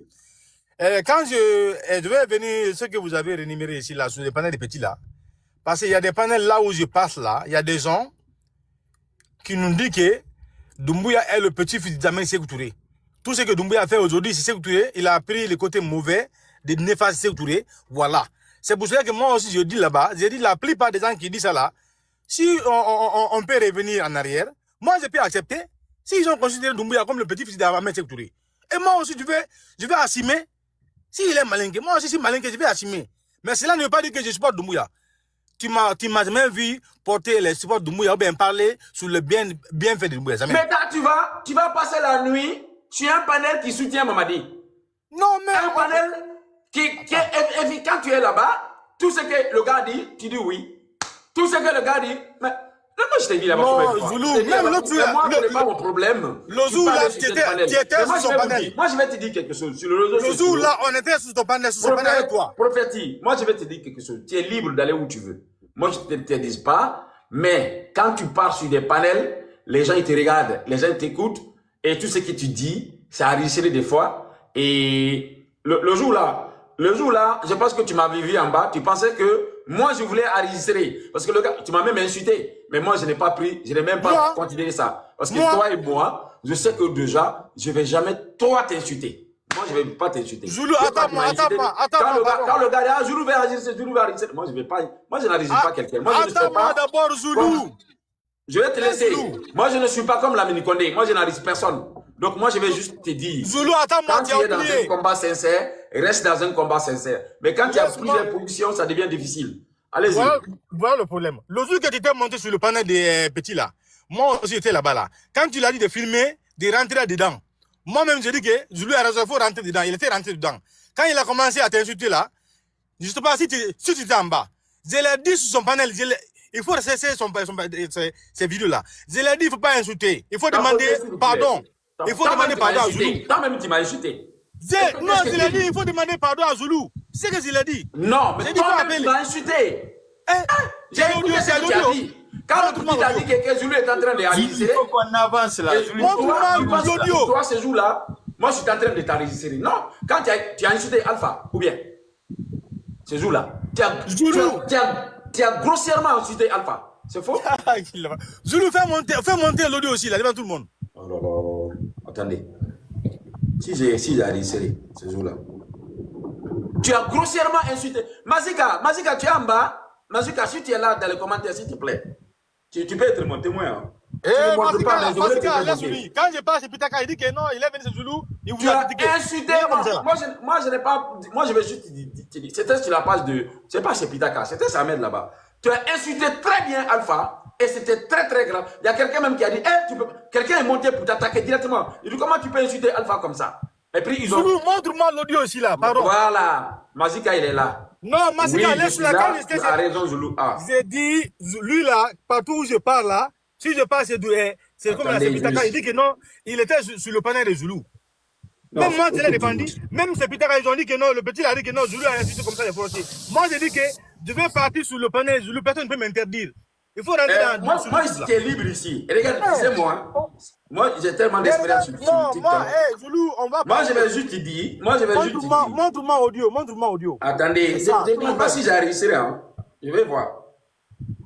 Quand je vais venir, ce que vous avez rénuméré ici, là, sur les panels des petits, là, parce qu'il y a des panels là où je passe, là, il y a des gens qui nous disent que Doumbouya est le petit-fils d'Amen Sékou Touré. Tout ce que Doumbouya a fait aujourd'hui, c'est Sékou Touré, il a pris le côté mauvais de néfaste Sékou Touré, voilà. C'est pour cela que moi aussi, je dis là-bas, j'ai dit la plupart des gens qui disent ça là, si on peut revenir en arrière, moi je peux accepter, s'ils ont considéré Doumbouya comme le petit-fils d'Amen Sékou Touré. Et moi aussi, je vais assumer. S'il est malinqué, moi aussi, si malinqué, je vais assumer. Mais cela ne veut pas dire que je supporte Doumbouya. Tu m'as jamais vu porter les supports de Doumbouya ou bien parler sur le bienfait de Doumbouya. Jamais. Mais quand tu vas passer la nuit sur un panel qui soutient Mamadi. Non, mais... Un panel quand tu es là-bas, tout ce que le gars dit, tu dis oui. Tout ce que le gars dit, mais... Moi, je t'ai dit là-bas. Non, Zoulou, même l'autre jour, moi, ce n'est pas mon problème. Le jour là, tu étais sur son panel. Moi, je vais te dire quelque chose. Sur le réseau, le jour là, on était sur ton panel, sur son panel avec toi. Prophétie, moi, je vais te dire quelque chose. Tu es libre d'aller où tu veux. Moi, je ne te dis pas. Mais quand tu pars sur des panels, les gens, ils te regardent. Les gens t'écoutent. Et tout ce que tu dis, ça a risqué des fois. Et le jour là, je pense que tu m'avais vu en bas. Tu pensais que moi, je voulais enregistrer. Parce que le gars, tu m'as même insulté. Mais moi, je n'ai pas pris, je n'ai même pas considéré ça. Parce que toi et moi, je sais que déjà, je ne vais jamais toi t'insulter. Moi, je ne vais pas t'insulter. Zoulou, attends-moi. Quand le gars dit, ah, Zoulou va enregistrer, moi, je ne vais pas, moi, je n'enregistre pas quelqu'un. Moi, je ne fais pas. D'abord, Zoulou. Je vais te laisser. Moi, je ne suis pas comme la Mini-Condé. Moi, je n'enregistre personne. Donc, moi, je vais juste te dire. Zoulou, attends-moi, quand tu es dans un combat sincère, reste dans un combat sincère. Mais quand tu as plusieurs positions, ça devient difficile. Allez-y. Voilà le problème. Le jour que tu t'es monté sur le panel des petits là, moi aussi j'étais là-bas là. Quand tu l'as dit de filmer, de rentrer dedans, moi-même j'ai dit que Zoulou a raison, il faut rentrer dedans. Il était rentré dedans. Quand il a commencé à t'insulter là, je ne sais pas si tu étais en bas. Je l'ai dit sur son panel, il faut cesser ces vidéos là. Je l'ai dit, il ne faut pas insulter. Il faut demander pardon. Il faut demander pardon à Zoulou. Toi-même tu m'as insulté. Non, je l'ai dit, il faut demander pardon à Zoulou. C'est ce que je l'ai dit. Non, mais toi-même tu m'as insulté. J'ai écouté ce que tu as dit. Quand le petit a dit que Zoulou est en train de enregistrer, il faut qu'on avance là. Toi, ce jour-là, moi je suis en train de t'enregistrer. Non, quand tu as insulté Alpha, ou bien, ce jour-là, tu as grossièrement insulté Alpha. C'est faux? Zoulou, fais monter l'audio aussi, là, devant tout le monde. Oh là là, attendez. Si j'ai enregistré ce jour-là, tu as grossièrement insulté. Mazika, tu es en bas. Mazika, si tu es là dans les commentaires, s'il te plaît, tu peux être mon témoin. Hein. Mazika, laisse-lui. Quand je passe chez Pitaka, il dit que non, il est venu chez Zoulou. Il vous a critiqué. Insulté. Moi, je n'ai pas. Moi, je vais juste te dire. C'était sur la page de. C'est pas chez Pitaka, c'était Samed là-bas. Tu as insulté très bien Alpha. Et c'était très très grave. Il y a quelqu'un même qui a dit, quelqu'un est monté pour t'attaquer directement. Il dit, comment tu peux insulter Alpha comme ça? Et puis ils ont... Zoulou, montre-moi l'audio aussi là, pardon. Voilà, Mazika il est là. Non, Mazika, laisse-le là. Tu as raison, Zoulou. J'ai dit, lui là, partout où je parle là, si je parle, c'est comme la Pitaka, il dit que non, il était sur le panel de Zoulou. Même moi, je l'ai défendu. Même ces Pitaka, ils ont dit que non, le petit a dit que non, Zoulou a insulté comme ça les Français. Moi, j'ai dit que je vais partir sur le panel de Zoulou, personne ne peut m'interdire. Il faut rentrer dans... Moi, je suis libre ici. Et regarde, c'est moi. Moi, j'ai tellement d'expérience sur TikTok. Zoulou, on va... Moi, je vais juste te dire. Montre-moi audio. Attendez, je ne pense pas si j'ai enregistré. Hein. Je vais voir.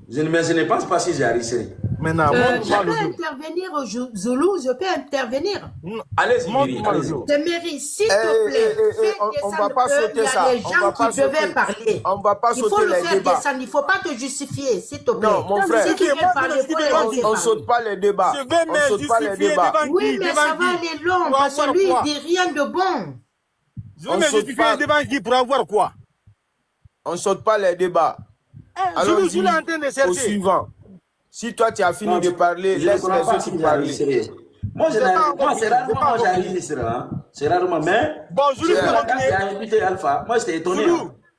Je ne pense pas si j'ai enregistré. Maintenant, je peux intervenir, Zoulou, je peux intervenir. Allez-y, Mary, s'il te plaît, on ne va pas sauter ça. Il y a des gens qui devaient parler. On ne va pas sauter les débats. Il faut le faire descendre, il ne faut pas te justifier, s'il te plaît. Non, mon frère, on ne saute pas les débats. Je vais me justifier devant oui, mais ça va aller long, parce que lui, il ne dit rien de bon. Je vais me justifier devant qui pour avoir quoi? On ne saute pas les débats. Allons-y au suivant. Si toi tu as fini de parler, laisse les autres parler. Moi, c'est rarement j'enregistre. C'est rarement, mais. Bon, Zoulou, tu peux continuer. J'ai invité Alpha. Moi, j'étais étonné.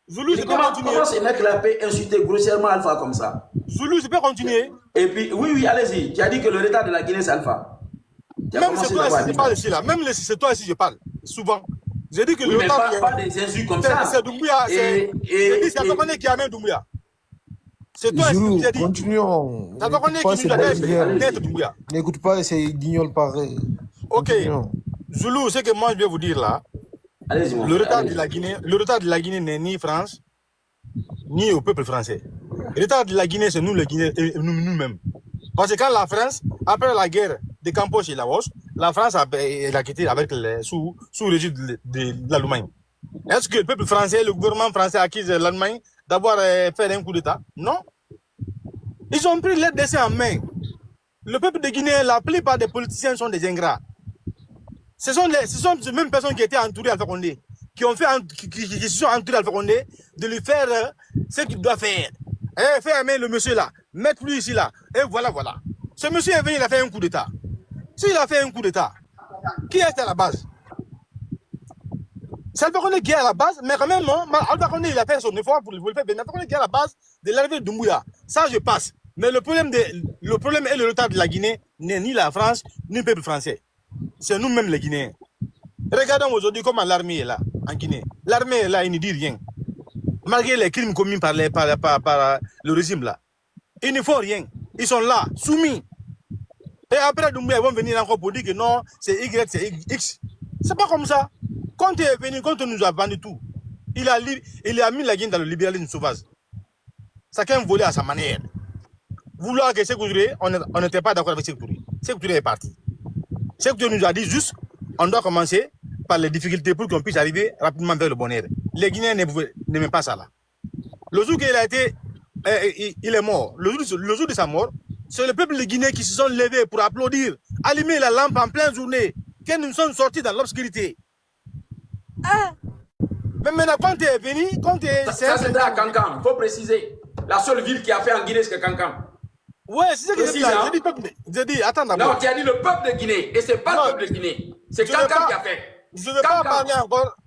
Zoulou, tu peux continuer. Comment ce mec-là peut insulter grossièrement Alpha comme ça? Zoulou, je peux continuer. Et puis, oui, allez-y. Tu as dit que le retard de la Guinée, c'est Alpha. Même c'est toi ici, je parle ici là. Même c'est toi ici, je parle. Souvent. J'ai dit que le retard. Pas des insultes comme ça. C'est Doumbouya. J'ai dit, c'est Tokone qui amène Doumbouya. C'est toi Zoulou, qui as dit. Continuons. N'écoute pas ces guignols pareils. Ok. Zoulou, ce que moi je vais vous dire là, Allez-y, mon Le frère, retard allez-y. le retard de la Guinée n'est ni France, ni au peuple français. Le retard de la Guinée, c'est nous les Guinéens, et nous-mêmes. Parce que quand la France, après la guerre de Campoche et Laos, la France a quitté avec sous le régime de l'Allemagne. Est-ce que le peuple français, le gouvernement français accuse l'Allemagne d'avoir fait un coup d'État? Non. Ils ont pris leur destin en main. Le peuple de Guinée, la plupart des politiciens sont des ingrats. Ce sont ces mêmes personnes qui étaient entourées Alpha Condé, qui se sont entourées Alpha Condé de lui faire ce qu'il doit faire. Faire aimer le monsieur là, mettre lui ici là, et voilà. Ce monsieur est venu, il a fait un coup d'État. S'il a fait un coup d'État, qui est à la base? C'est Alpha Condé qui est à la base, mais quand même, Alpha Condé, il a fait son effort pour le faire, mais Alpha Condé qui est à la base de l'arrivée de Doumbouya. Ça, je passe. Mais le problème et le retard de la Guinée n'est ni la France, ni le peuple français. C'est nous-mêmes les Guinéens. Regardons aujourd'hui comment l'armée est là, en Guinée. L'armée est là, il ne dit rien. Malgré les crimes commis par le régime là. Ils ne font rien. Ils sont là, soumis. Et après, Doumbouya, ils vont venir encore pour dire que non, c'est Y, c'est X. C'est pas comme ça. Quand il est venu, quand on nous a vendu tout, il a mis la Guinée dans le libéralisme sauvage. Chacun volait à sa manière. Vouloir que Sékou Touré, on n'était pas d'accord avec Sékou Touré. Sékou Touré est parti. Sékou Touré nous a dit juste, on doit commencer par les difficultés pour qu'on puisse arriver rapidement vers le bonheur. Les Guinéens n'aimaient pas ça là. Le jour qu'il a été, il est mort. Le jour de sa mort, c'est le peuple de Guinée qui se sont levés pour applaudir, allumer la lampe en pleine journée, que nous sommes sortis dans l'obscurité. Mais maintenant, quand tu es venu, Ça c'était à Cancan, il faut préciser. La seule ville qui a fait en Guinée, c'est Cancan. Ouais, c'est ce que j'ai dit. Attends d'abord. Non, tu as dit le peuple de Guinée. Et c'est pas le peuple de Guinée. C'est Cancan qui a fait. Je ne veux pas parler encore.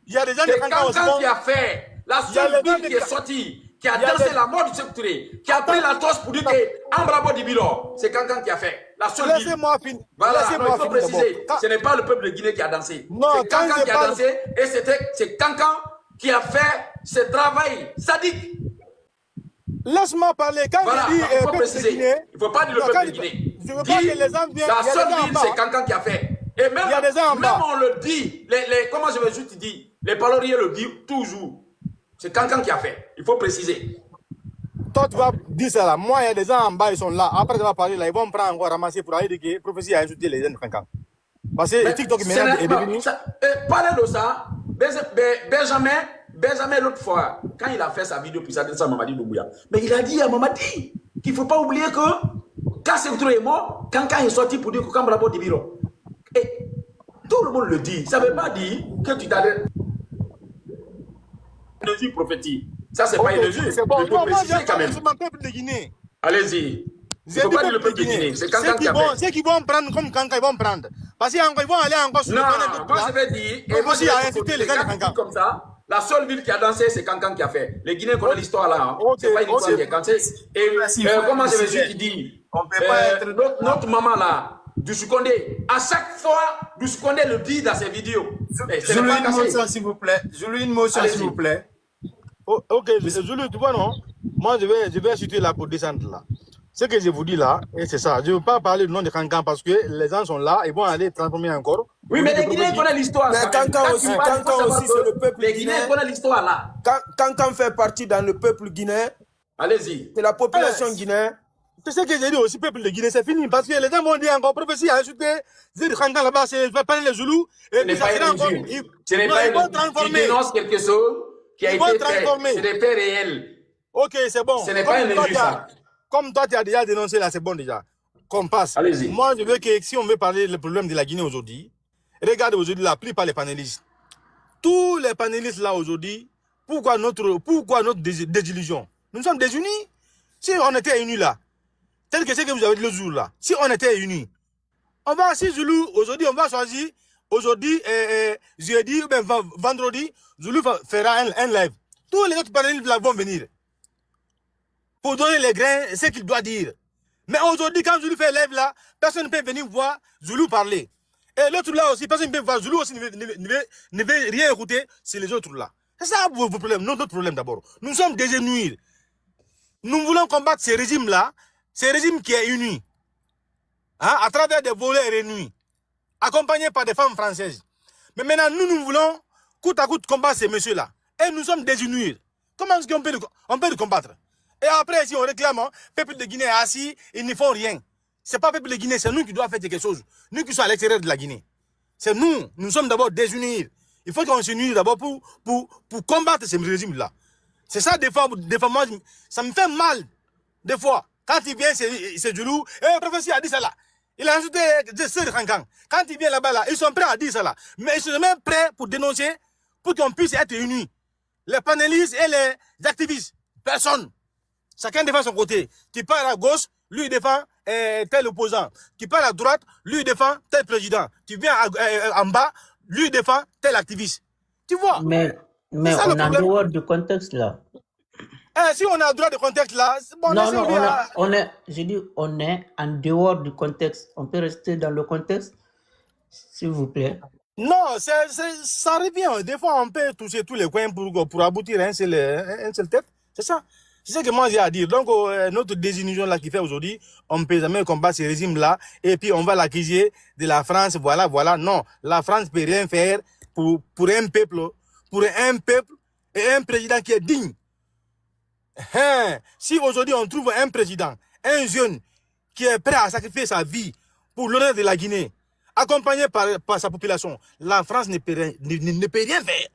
Il y a des gens de Cancan aussi. C'est Cancan qui a fait. La seule ville qui est sortie, qui a dansé la mort du Sékou Touré, qui a pris la tosse pour dire que Ambrabo Dibilo, c'est Cancan qui a fait. La seule ville. Laissez-moi finir. Voilà, il faut préciser. Ce n'est pas le peuple de Guinée qui a dansé. C'est Cancan qui a dansé. Et c'est Cancan qui a fait ce travail sadique. Laisse-moi parler. Quand voilà, je dis il faut préciser. Guinée, il ne faut pas dire le peuple de Guinée. Je veux pas que les gens viennent. La seule ville, c'est Cancan qui a fait. Et même, on le dit, comment je vais juste dire, les paloriers le disent toujours. C'est Cancan qui a fait. Il faut préciser. Toi, tu vas dire ça là. Moi, il y a des gens en bas, ils sont là. Après, tu vas parler là. Ils vont me prendre encore ramasser pour aller dire que prophétie a insulté les gens de Cancan. Parce que TikTok maintenant est devenu. Parlez de ça. Benjamin, l'autre fois, quand il a fait sa vidéo, puis ça dit ça à Mamadi Doumbouya. Mais il a dit à Mamadi qu'il ne faut pas oublier que quand Sékou Touré est mort, Cancan est sorti pour dire que Kambrabo Dibiro. Et tout le monde le dit. Ça ne veut pas dire que tu t'allais. Une mesure prophétique. Ça, c'est pas une mesure. C'est bon. Il faut préciser quand même. C'est mon peuple de Guinée. Allez-y. Il ne faut pas dire le peuple de Guinée. C'est Cancan qui a fait. Ceux qui vont prendre comme Cancan, ils vont prendre. Parce qu'ils vont aller encore sur le non, moi je vais dire. Et moi, j'ai incité les gens de Cancan. Comme ça. La seule ville qui a dansé, c'est Cancan qui a fait. Les Guinéens connaissent l'histoire là. Hein. C'est pas une histoire qui est cancée. Et comment je vais dire qui dit notre maman là, Doussoukonde, à chaque fois, Doussoukonde le dit dans ses vidéos. Je lui une motion s'il vous plaît. Je lui une motion s'il vous plaît. Ok, Zulu, tu vois non? Moi je vais chuter là pour descendre là. Ce que je vous dis là, et c'est ça. Je ne veux pas parler du nom de Cancan parce que les gens sont là, ils vont aller transformer encore. Oui, mais les Guinéens connaissent l'histoire. Mais Cancan aussi, c'est le peuple guinéen. Les Guinéens connaissent l'histoire là. Cancan fait partie dans le peuple guinéen. Allez-y. C'est la population guinéenne. C'est ce que j'ai dit aussi, peuple de Guinée, c'est fini. Parce que les gens vont dire encore, prophétie a insulté, Zid Cancan là-bas, c'est parler les Zoulous. Ce n'est pas une mesure. Ce n'est pas une mesure. Tu dénonces quelque chose qui a été fait. C'est des faits réels. Ok, c'est bon. Ce n'est pas une mesure ça. Comme toi, tu as déjà dénoncé là, c'est bon déjà. Qu'on passe. Allez-y. Moi, je veux que si on veut parler du problème de la Guinée aujourd'hui, regarde aujourd'hui la plupart des panélistes. Tous les panélistes là aujourd'hui, pourquoi notre désillusion? Nous sommes désunis. Si on était unis là, tel que ce que vous avez dit le jour là, si on était unis, on va si Zulu, aujourd'hui, on va choisir, aujourd'hui, jeudi ou bien vendredi, Zulu fera un live. Tous les autres panélistes là vont venir. Pour donner les grains, ce qu'il doit dire. Mais aujourd'hui, quand Zulu fait live là, personne ne peut venir voir Zulu parler. Et l'autre là aussi, personne ne peut voir Zulu aussi, ne veut rien écouter, c'est les autres là. C'est ça vos problèmes, notre problème d'abord. Nous sommes désunis. Nous voulons combattre ces régimes là, ces régimes qui est uni, hein, à travers des volets réunis, accompagnés par des femmes françaises. Mais maintenant, nous voulons coûte à coûte combattre ces messieurs-là. Et nous sommes désunis. Comment est-ce qu'on peut le combattre? Et après, si on réclame, le peuple de Guinée est assis, ils ne font rien. Ce n'est pas le peuple de Guinée, c'est nous qui doivons faire quelque chose. Nous qui sommes à l'extérieur de la Guinée. C'est nous sommes d'abord désunis. Il faut qu'on s'unisse d'abord pour combattre ce régime-là. C'est ça, des fois, moi, ça me fait mal, des fois. Quand il vient, c'est du loup, le professeur a dit ça là. Il a ajouté des sœurs Kankan. Quand il vient là-bas, là, ils sont prêts à dire ça là. Mais ils sont même prêts pour dénoncer, pour qu'on puisse être unis. Les panélistes et les activistes, personne. Chacun défend son côté. Qui parle à gauche, lui il défend tel opposant. Qui parle à droite, lui il défend tel président. Qui vient en bas, lui il défend tel activiste. Tu vois? Mais on est en dehors du contexte là. Si on a le droit de contexte là, bon, j'ai dit on est en dehors du contexte. On peut rester dans le contexte, s'il vous plaît. Non, ça revient. Des fois, on peut toucher tous les coins pour aboutir à un seul tête. C'est ça. C'est ce que moi j'ai à dire. Donc, notre désillusion là qui fait aujourd'hui, on ne peut jamais combattre ce régime-là et puis on va l'accuser de la France. Voilà. Non, la France ne peut rien faire pour un peuple et un président qui est digne. Si aujourd'hui on trouve un président, un jeune qui est prêt à sacrifier sa vie pour l'honneur de la Guinée, accompagné par sa population, la France ne peut rien faire.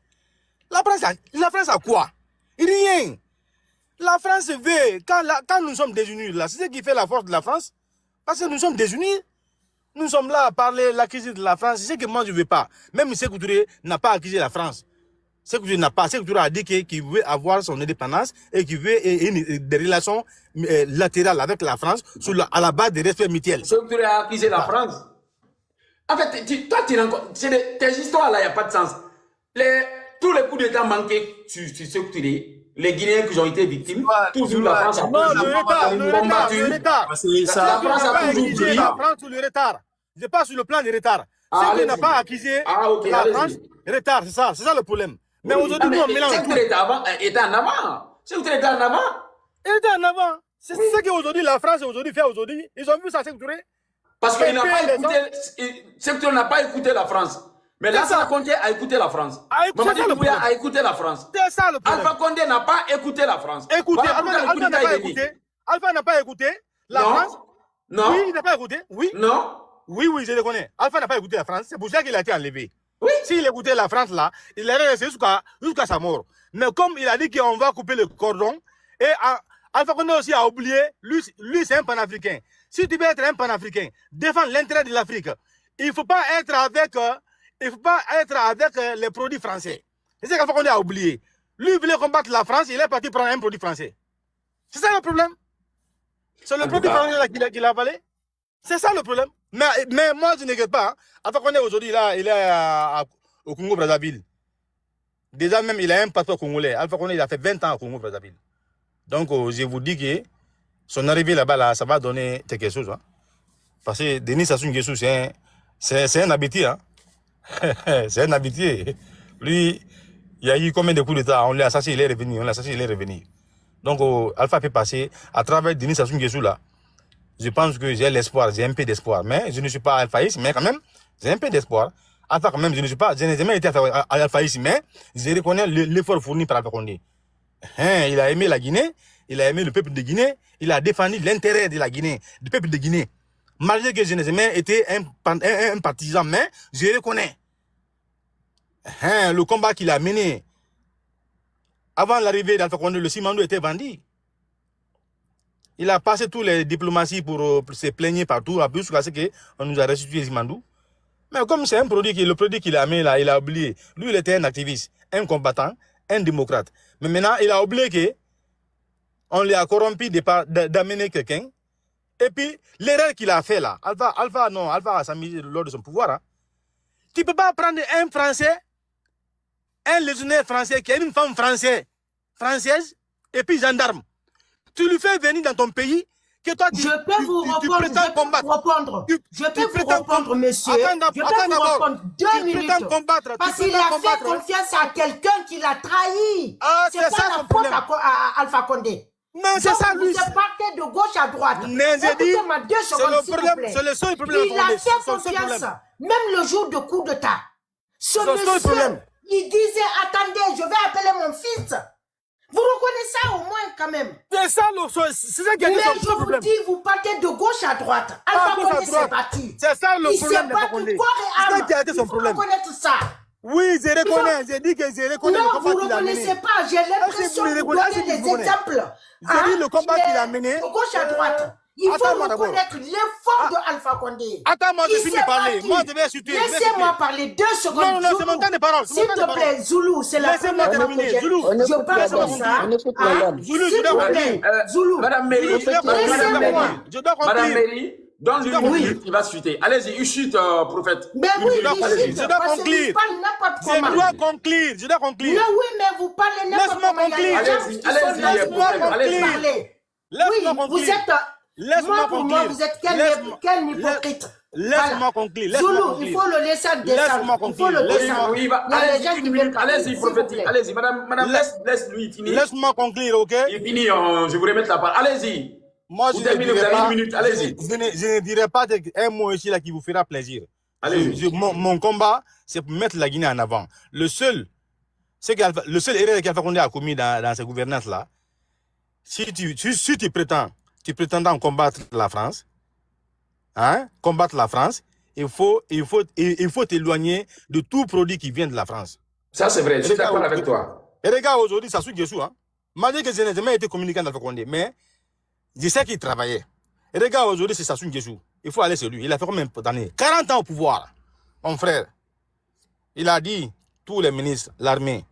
La France a quoi? Rien. La France veut, quand nous sommes désunis, là, c'est ce qui fait la force de la France, parce que nous sommes désunis. Nous sommes là à parler de l'acquisition de la France, c'est ce que moi je ne veux pas. Même Sékou Touré n'a pas acquis la France. Sékou Touré a dit qu'il veut avoir son indépendance et qu'il veut des relations latérales avec la France à la base des respects mutuels. Sékou Touré a acquis la France. En fait, toi, tes histoires là, il n'y a pas de sens. Tous les coups d'État manqués sur Sékou Touré, les Guinéens qui ont été victimes, toujours la France a toujours combattu. La France a toujours brillé. La France sur le retard. Je parle sur le plan du retard. Sékou n'a pas acquis la France, retard, c'est ça le problème. Mais aujourd'hui, nous, on mélange. Sékou Touré était en avant. Sékou Touré était en avant. Il était en avant. C'est ce qu'aujourd'hui la France fait aujourd'hui. Ils ont vu ça, Sékou Touré. Parce qu'il n'a pas écouté, Sékou Touré n'a pas écouté la France. Mais Lassana Conté a écouté la France. Mamadi Doumbouya a écouté la France. C'est ça le problème. Alpha Condé n'a pas écouté la France. Écoutez, Alpha n'a pas écouté la France. Non. Oui, il n'a pas écouté. Oui. Non. Oui, je le connais. Alpha n'a pas écouté la France. C'est pour ça qu'il a été enlevé. Oui. S'il écoutait la France là, il aurait resté jusqu'à sa mort. Mais comme il a dit qu'on va couper le cordon, et Alpha Condé aussi a oublié, lui c'est un panafricain. Si tu veux être un panafricain, défendre l'intérêt de l'Afrique, il ne faut pas être avec les produits français. C'est ce qu'Alpha Condé a oublié. Lui il voulait combattre la France, il est parti prendre un produit français. C'est ça le problème. C'est le produit français qu'il a avalé. C'est ça le problème. Mais moi, je ne regrette pas. Alpha Condé aujourd'hui, là, il est au Congo-Brazzaville. Déjà même, il a un passeport congolais. Alpha Condé, il a fait 20 ans au Congo-Brazzaville. Donc, je vous dis que son arrivée là-bas, là, ça va donner quelque chose. Hein. Parce que Denis Sassou Nguesso, c'est un habitué. Hein. C'est un habitué. Lui, il y a eu combien de coups d'État? On l'a assassiné, il est revenu. On l'a assassiné, il est revenu. Donc, Alpha peut passer à travers Denis Sassou Nguesso là. Je pense que j'ai l'espoir, j'ai un peu d'espoir. Mais je ne suis pas alphaïste, mais quand même, j'ai un peu d'espoir. Alpha, quand même, je n'ai jamais été alphaïste, mais je reconnais l'effort fourni par Alpha Condé. Il a aimé la Guinée, il a aimé le peuple de Guinée, il a défendu l'intérêt de la Guinée, du peuple de Guinée. Malgré que je n'ai jamais été un partisan, mais je reconnais le combat qu'il a mené. Avant l'arrivée d'Alpha Condé, le Simandou était vendu. Il a passé toutes les diplomaties pour se plaigner partout, jusqu'à ce qu'on nous a restitué Simandou. Mais comme c'est le produit qu'il a amené là, il a oublié. Lui, il était un activiste, un combattant, un démocrate. Mais maintenant, il a oublié qu'on lui a corrompu d'amener quelqu'un. Et puis, l'erreur qu'il a fait là, Alpha a s'amusé lors de son pouvoir. Hein. Tu ne peux pas prendre un Français, un légionnaire français qui est une femme française, et puis gendarme. Tu lui fais venir dans ton pays, que toi tu prétends combattre. Je peux vous répondre, monsieur. Je peux vous répondre 2 minutes. Parce qu'il a fait confiance à quelqu'un qui l'a trahi. C'est pas la faute à Alpha Condé. Mais c'est ça, lui. Vous partez de gauche à droite. Écoutez-moi 2 secondes, s'il vous plaît. Il a fait confiance, même le jour de coup d'État. Ce monsieur, il disait, attendez, je vais appeler mon fils. Vous reconnaissez ça au moins quand même. C'est ça, c'est ça qui a mais son je problème. vous dis, vous partez de gauche à droite. Alpha Condé s'est battu. C'est ça le il problème. Il s'est battu corps et âme. Il faut reconnaître ça. Oui, je reconnais. J'ai dit que je reconnais. Non, vous ne reconnaissez pas. J'ai l'impression de vous donner des exemples. J'ai dit le combat qu'il a mené. De gauche à droite. Il faut reconnaître l'effort de Alpha Condé. Attends-moi, je finis de parler. Moi, je vais chuter. Laissez-moi parler 2 secondes. Non, non, c'est mon temps de parole. S'il te plaît, Zoulou, c'est la première fois que je parle comme ça. Zoulou, je dois conclure. Zoulou, Madame Méry, je dois conclure. Madame Méry, donne-lui une minute, il va chuter. Allez-y, il chute, prophète. Mais oui, je dois conclure. Je dois conclure. Je dois conclure. Mais oui, mais vous parlez n'importe comment. Laisse-moi conclure. Laisse-moi conclure. Vous êtes... Laisse-moi pour moi, vous êtes quel hypocrite. Laisse-moi conclure. Zoulou, il faut le laisser descendre. Il faut le descendre. Allez-y, prophète. Allez-y, madame, laisse-lui finir. Laisse-moi conclure, ok? Il finit, je vous remettre la parole. Allez-y. Moi, vous terminez, vous avez une minute. Allez-y. Je ne dirai pas un mot ici là qui vous fera plaisir. Allez-y. Mon combat, c'est pour mettre la Guinée en avant. Le seul erreur qu'Alpha Condé a commis dans ces gouvernances-là, si tu prétends combattre la France, il faut t'éloigner de tout produit qui vient de la France. Ça, c'est vrai, je suis d'accord avec toi. Et regarde, aujourd'hui, ça suit Guessou. M'a dit que je n'ai jamais été communicant d'Alpha Condé, mais je sais qu'il travaillait. Et regarde, aujourd'hui, c'est Sassou Nguesso. Il faut aller sur lui. Il a fait combien d'années? 40 ans au pouvoir, mon frère. Il a dit, tous les ministres, l'armée,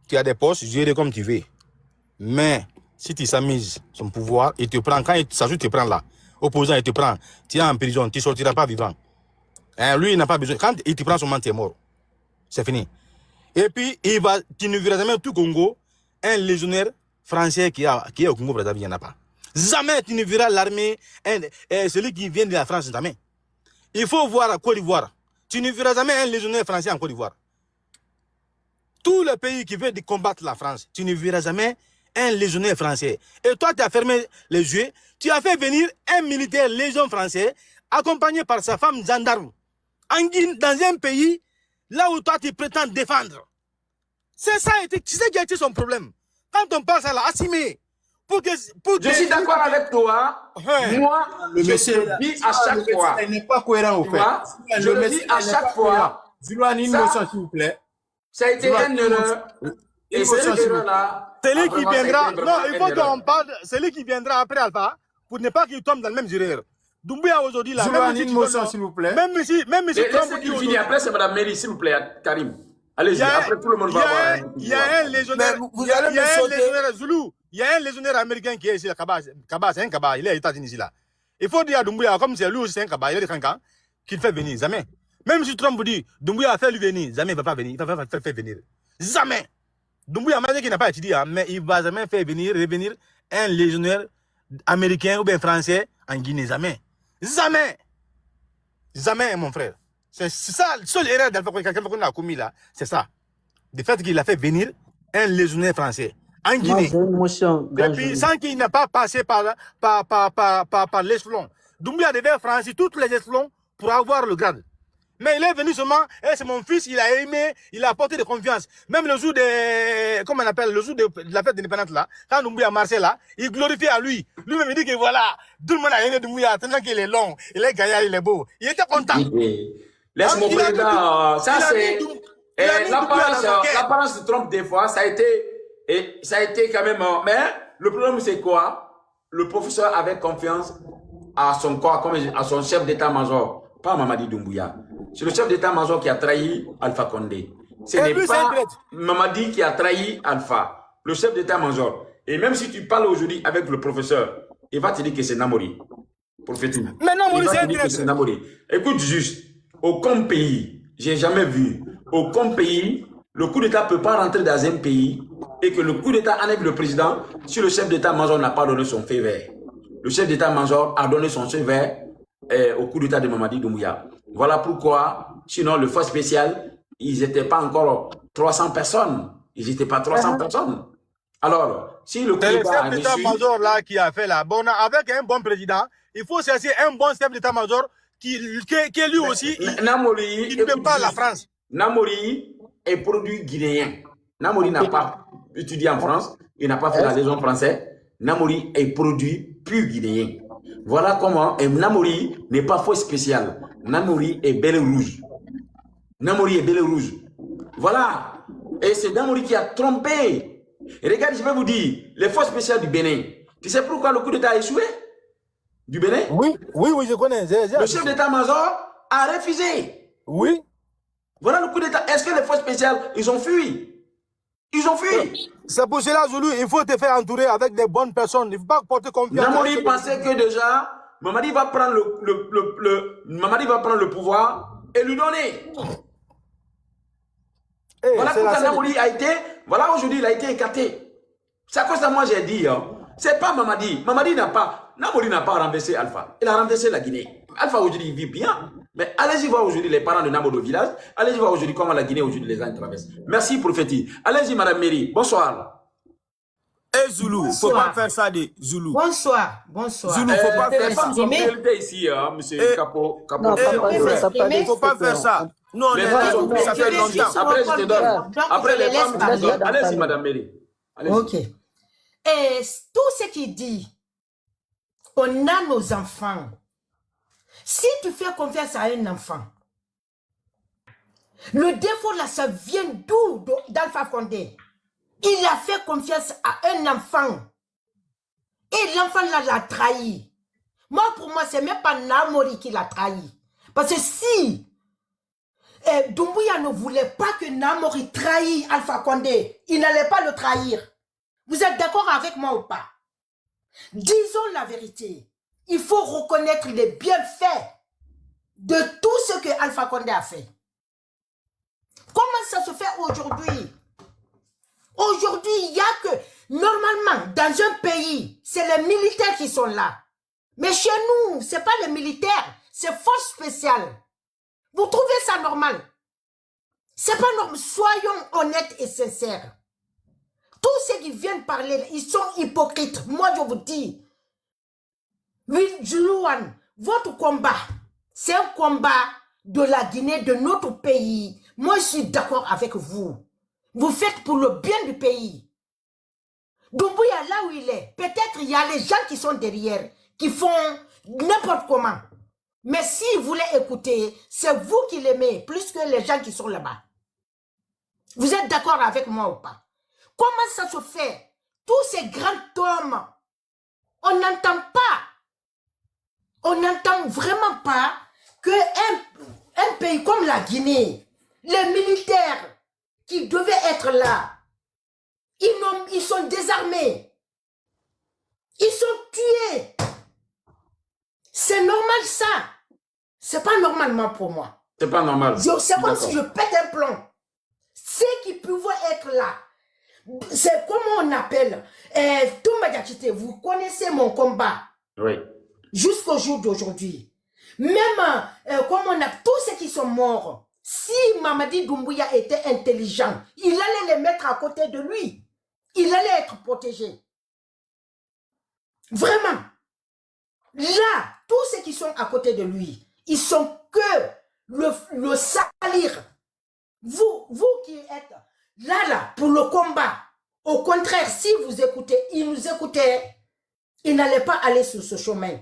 tu as des postes, gère comme tu veux. Mais si tu s'amuses son pouvoir, il te prend, quand Sassou te prend là, opposant, il te prend, tu es en prison, tu ne sortiras pas vivant. Lui, il n'a pas besoin. Quand il te prend son man, tu es mort. C'est fini. Et puis, tu ne verras jamais tout Congo, un légionnaire français qui est au Congo, Brazzaville, il n'y en a pas. Jamais tu ne verras l'armée, celui qui vient de la France, jamais. Il faut voir à Côte d'Ivoire. Tu ne verras jamais un légionnaire français en Côte d'Ivoire. Tous les pays qui veulent combattre la France, tu ne verras jamais un légionnaire français. Et toi, tu as fermé les yeux, tu as fait venir un militaire légion français, accompagné par sa femme gendarme, dans un pays là où toi, tu prétends défendre. C'est ça qui a été son problème. Quand on passe à la Assimé, je suis d'accord avec toi. Moi, le monsieur le dis à chaque fois. Il n'est pas cohérent au fait. Je le dis à chaque fois. Zoulouani, une motion, s'il vous plaît. Ça a été une erreur. Et cette erreur-là. Celui qui viendra, non, il faut qu'on parle, celui qui viendra après Alpha, pour ne pas qu'il tombe dans le même erreur. Doumbouya aujourd'hui, là. Zoulouani, une motion, s'il vous plaît. Même si laissez-lui finir. Après, c'est Mme Méry, s'il vous plaît, Karim. Allez-y, après tout le monde va voir. Il y a un légionnaire. Il y a un légionnaire Zoulou. Il y a un légionnaire américain qui est ici, Kaba, c'est un Kaba, il est aux États-Unis ici là. Il faut dire à Doumbouya, comme c'est lui aussi un Kaba, il est de Kankan, qu'il fait venir, jamais. Même si Trump vous dit, Doumbouya a fait lui venir, jamais il ne va pas venir, il va faire venir. Jamais. Doumbouya m'a dit qu'il n'a pas étudié, mais il ne va jamais faire revenir un légionnaire américain ou bien français en Guinée, jamais. Jamais. Jamais, mon frère. C'est ça, la seule erreur qu'on a commis là, c'est ça. Le fait qu'il a fait venir un légionnaire français en Guinée. Et puis, sans qu'il n'a pas passé par l'échelon. Doumbouya devait franchir tous les échelons pour avoir le grade. Mais il est venu seulement, c'est mon fils, il a aimé, il a apporté de confiance. Même le jour de, comment on appelle, le jour de la fête d'indépendance là, quand Doumbouya marchait là, il glorifie à lui. Lui-même, il dit que voilà, tout le monde a aimé Doumbouya, tellement qu'il est long, il est gaillard, il est beau. Il était content. Laisse mon président, ça c'est, l'apparence se trompe des fois, ça a été quand même, mais le problème c'est quoi? Le professeur avait confiance à son corps, comme à son chef d'état-major, pas Mamadi Doumbouya. C'est le chef d'état-major qui a trahi Alpha Condé. Ce n'est pas Mamadi qui a trahi Alpha, le chef d'état-major. Et même si tu parles aujourd'hui avec le professeur, il va te dire que c'est Namori. Prophétique. Mais Namori, c'est Namori. Écoute juste, aucun pays, j'ai jamais vu, aucun pays, le coup d'État ne peut pas rentrer dans un pays et que le coup d'État enlève le président si le chef d'état-major n'a pas donné son feu vert. Le chef d'état-major a donné son feu vert au coup d'État de Mamadi Doumbouya. Voilà pourquoi, sinon le force spécial, ils n'étaient pas encore 300 personnes. Ils n'étaient pas 300 personnes. Alors, si le coup d'État chef d'état-major là qui a fait la bonne, avec un bon président, il faut chercher un bon chef d'état-major qui lui aussi, il ne veut pas la France. Namori est produit guinéen. Namori n'a pas étudié en France, il n'a pas fait la liaison française. Namori est produit pur guinéen. Voilà comment Namori n'est pas faux spécial. Namori est bel et rouge. Namori est bel et rouge. Voilà. Et c'est Namori qui a trompé. Et regarde, je vais vous dire, les forces spéciales du Bénin. Tu sais pourquoi le coup d'État a échoué? Du Bénin? Oui, je connais. Le chef d'état-major a refusé. Oui. Voilà le coup d'État. Est-ce que les forces spéciales, ils ont fui? Ils ont fui. C'est pour cela, Zulu, il faut te faire entourer avec des bonnes personnes. Il ne faut pas porter confiance. Namori pensait que déjà, Mamadi va prendre Mamadi va prendre le pouvoir et lui donner. Voilà pourquoi Namori a été, voilà aujourd'hui il a été écarté. C'est à cause de moi j'ai dit, hein, c'est pas Mamadi. Namori n'a pas renversé Alpha. Il a renversé la Guinée. Alpha aujourd'hui il vit bien. Mais allez-y voir aujourd'hui les parents de Namori au village. Allez-y voir aujourd'hui comment la Guinée aujourd'hui les a traversés. Merci prophétie. Allez-y Madame Méry. Bonsoir. Eh Zulu, il ne faut pas faire ça de Zulu. Bonsoir. Zulu, il ne faut pas faire ça. Ici, hein, monsieur Capo. Il ne faut pas faire ça. Non, ça fait longtemps. Après, je te donne. Après, les femmes, je te donne. Allez-y, Madame Méry. Ok. Et tout ce qu'il dit, on a nos enfants. Si tu fais confiance à un enfant, le défaut là, ça vient d'où d'Alpha Condé? Il a fait confiance à un enfant. Et l'enfant là l'a trahi. Moi, pour moi, c'est même pas Namori qui l'a trahi. Parce que si Doumbouya ne voulait pas que Namori trahisse Alpha Condé, il n'allait pas le trahir. Vous êtes d'accord avec moi ou pas? Disons la vérité. Il faut reconnaître les bienfaits de tout ce que Alpha Condé a fait. Comment ça se fait aujourd'hui? Aujourd'hui, il n'y a que, normalement, dans un pays, c'est les militaires qui sont là. Mais chez nous, ce n'est pas les militaires, c'est force spéciale. Vous trouvez ça normal? C'est pas normal. Soyons honnêtes et sincères. Tous ceux qui viennent parler, ils sont hypocrites. Moi, je vous dis, Julouan, votre combat, c'est un combat de la Guinée, de notre pays. Moi, je suis d'accord avec vous. Vous faites pour le bien du pays. Doumbouya, là où il est, peut-être il y a les gens qui sont derrière, qui font n'importe comment. Mais s'il voulait écouter, c'est vous qui l'aimez, plus que les gens qui sont là-bas. Vous êtes d'accord avec moi ou pas? Comment ça se fait? Tous ces grands hommes, on n'entend pas. On n'entend vraiment pas qu'un pays comme la Guinée, les militaires qui devaient être là, ils sont désarmés. Ils sont tués. C'est normal ça. C'est pas normalement pour moi. C'est pas normal. C'est comme si je pète un plomb. Ceux qui pouvaient être là, c'est comment on appelle Toumbadjakite, vous connaissez mon combat. Oui. Jusqu'au jour d'aujourd'hui. Même, comme on a tous ceux qui sont morts, si Mamadi Doumbouya était intelligent, il allait les mettre à côté de lui. Il allait être protégé. Vraiment. Là, tous ceux qui sont à côté de lui, ils sont que le salir. Vous qui êtes là, pour le combat, au contraire, si vous écoutez, il nous écoutait, il n'allait pas aller sur ce chemin.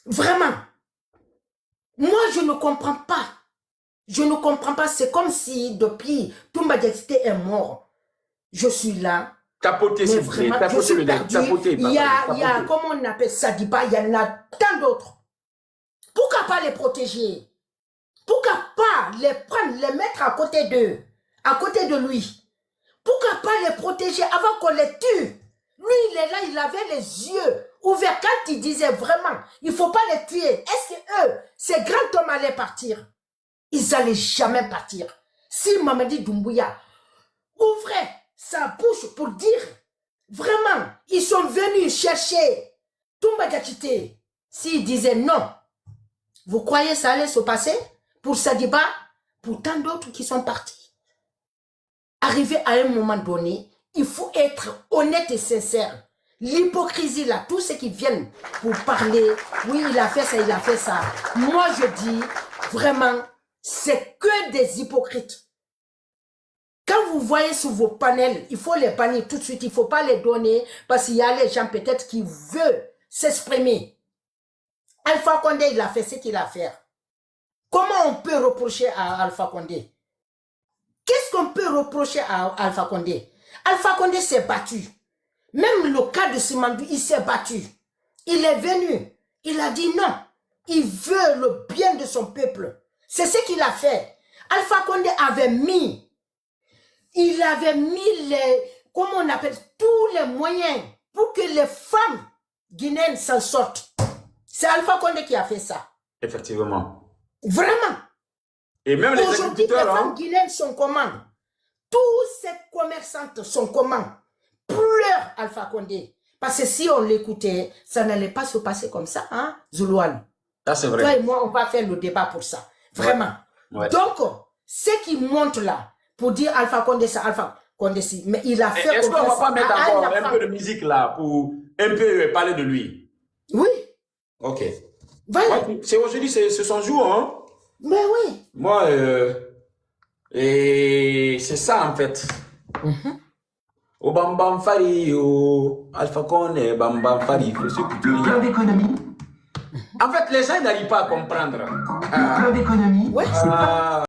Vraiment. Moi, je ne comprends pas. Je ne comprends pas. C'est comme si depuis Toumbadjakite est mort. Je suis là. Tapoter, c'est vraiment, tapoter le nez. Tapoter. Il y a, comment on appelle ça, Diba, il y en a tant d'autres. Pourquoi pas les protéger? Pourquoi pas les prendre, les mettre à côté d'eux, à côté de lui? Pourquoi pas les protéger avant qu'on les tue? Lui, il est là, il avait les yeux ouverts quand il disait vraiment, il ne faut pas les tuer. Est-ce que eux, ces grands hommes allaient partir? Ils n'allaient jamais partir. Si Mamadi Doumbouya ouvrait sa bouche pour dire, vraiment, ils sont venus chercher Toumbadjakite. S'il disait non, vous croyez ça allait se passer? Pour Sadiba, pour tant d'autres qui sont partis. Arrivé à un moment donné, il faut être honnête et sincère. L'hypocrisie là, tous ceux qui viennent pour parler, oui, il a fait ça, il a fait ça. Moi, je dis, vraiment, c'est que des hypocrites. Quand vous voyez sur vos panels, il faut les bannir tout de suite. Il ne faut pas les donner parce qu'il y a les gens peut-être qui veulent s'exprimer. Alpha Condé, il a fait ce qu'il a fait. Comment on peut reprocher à Alpha Condé? Qu'est-ce qu'on peut reprocher à Alpha Condé? Alpha Condé s'est battu. Même le cas de Simandou, il s'est battu. Il est venu. Il a dit non. Il veut le bien de son peuple. C'est ce qu'il a fait. Alpha Condé avait mis, comment on appelle, tous les moyens pour que les femmes guinéennes s'en sortent. C'est Alpha Condé qui a fait ça. Effectivement. Vraiment. Et même les aujourd'hui, les agriculteurs, femmes guinéennes sont comment? Toutes ces commerçantes sont comment? Pleurent Alpha Condé. Parce que si on l'écoutait, ça n'allait pas se passer comme ça, hein, Zoulouane? Ça, c'est vrai. Toi et moi, on va faire le débat pour ça. Vraiment. Ouais. Donc, ce qui monte là, pour dire Alpha Condé, ça, Alpha Condé, si, mais il a fait... Est-ce qu'on ne va pas mettre encore un enfant. peu de musique là pour un peu parler de lui? Oui. Ok. Voilà. C'est aujourd'hui, c'est son jour, hein? Mais oui. Moi, et c'est ça en fait. Au Bambam Fari, au Alpha Condé, Bambam Fari, faut se couturer. Club économie. En fait, les gens n'arrivent pas à comprendre. Club économie. Ouais.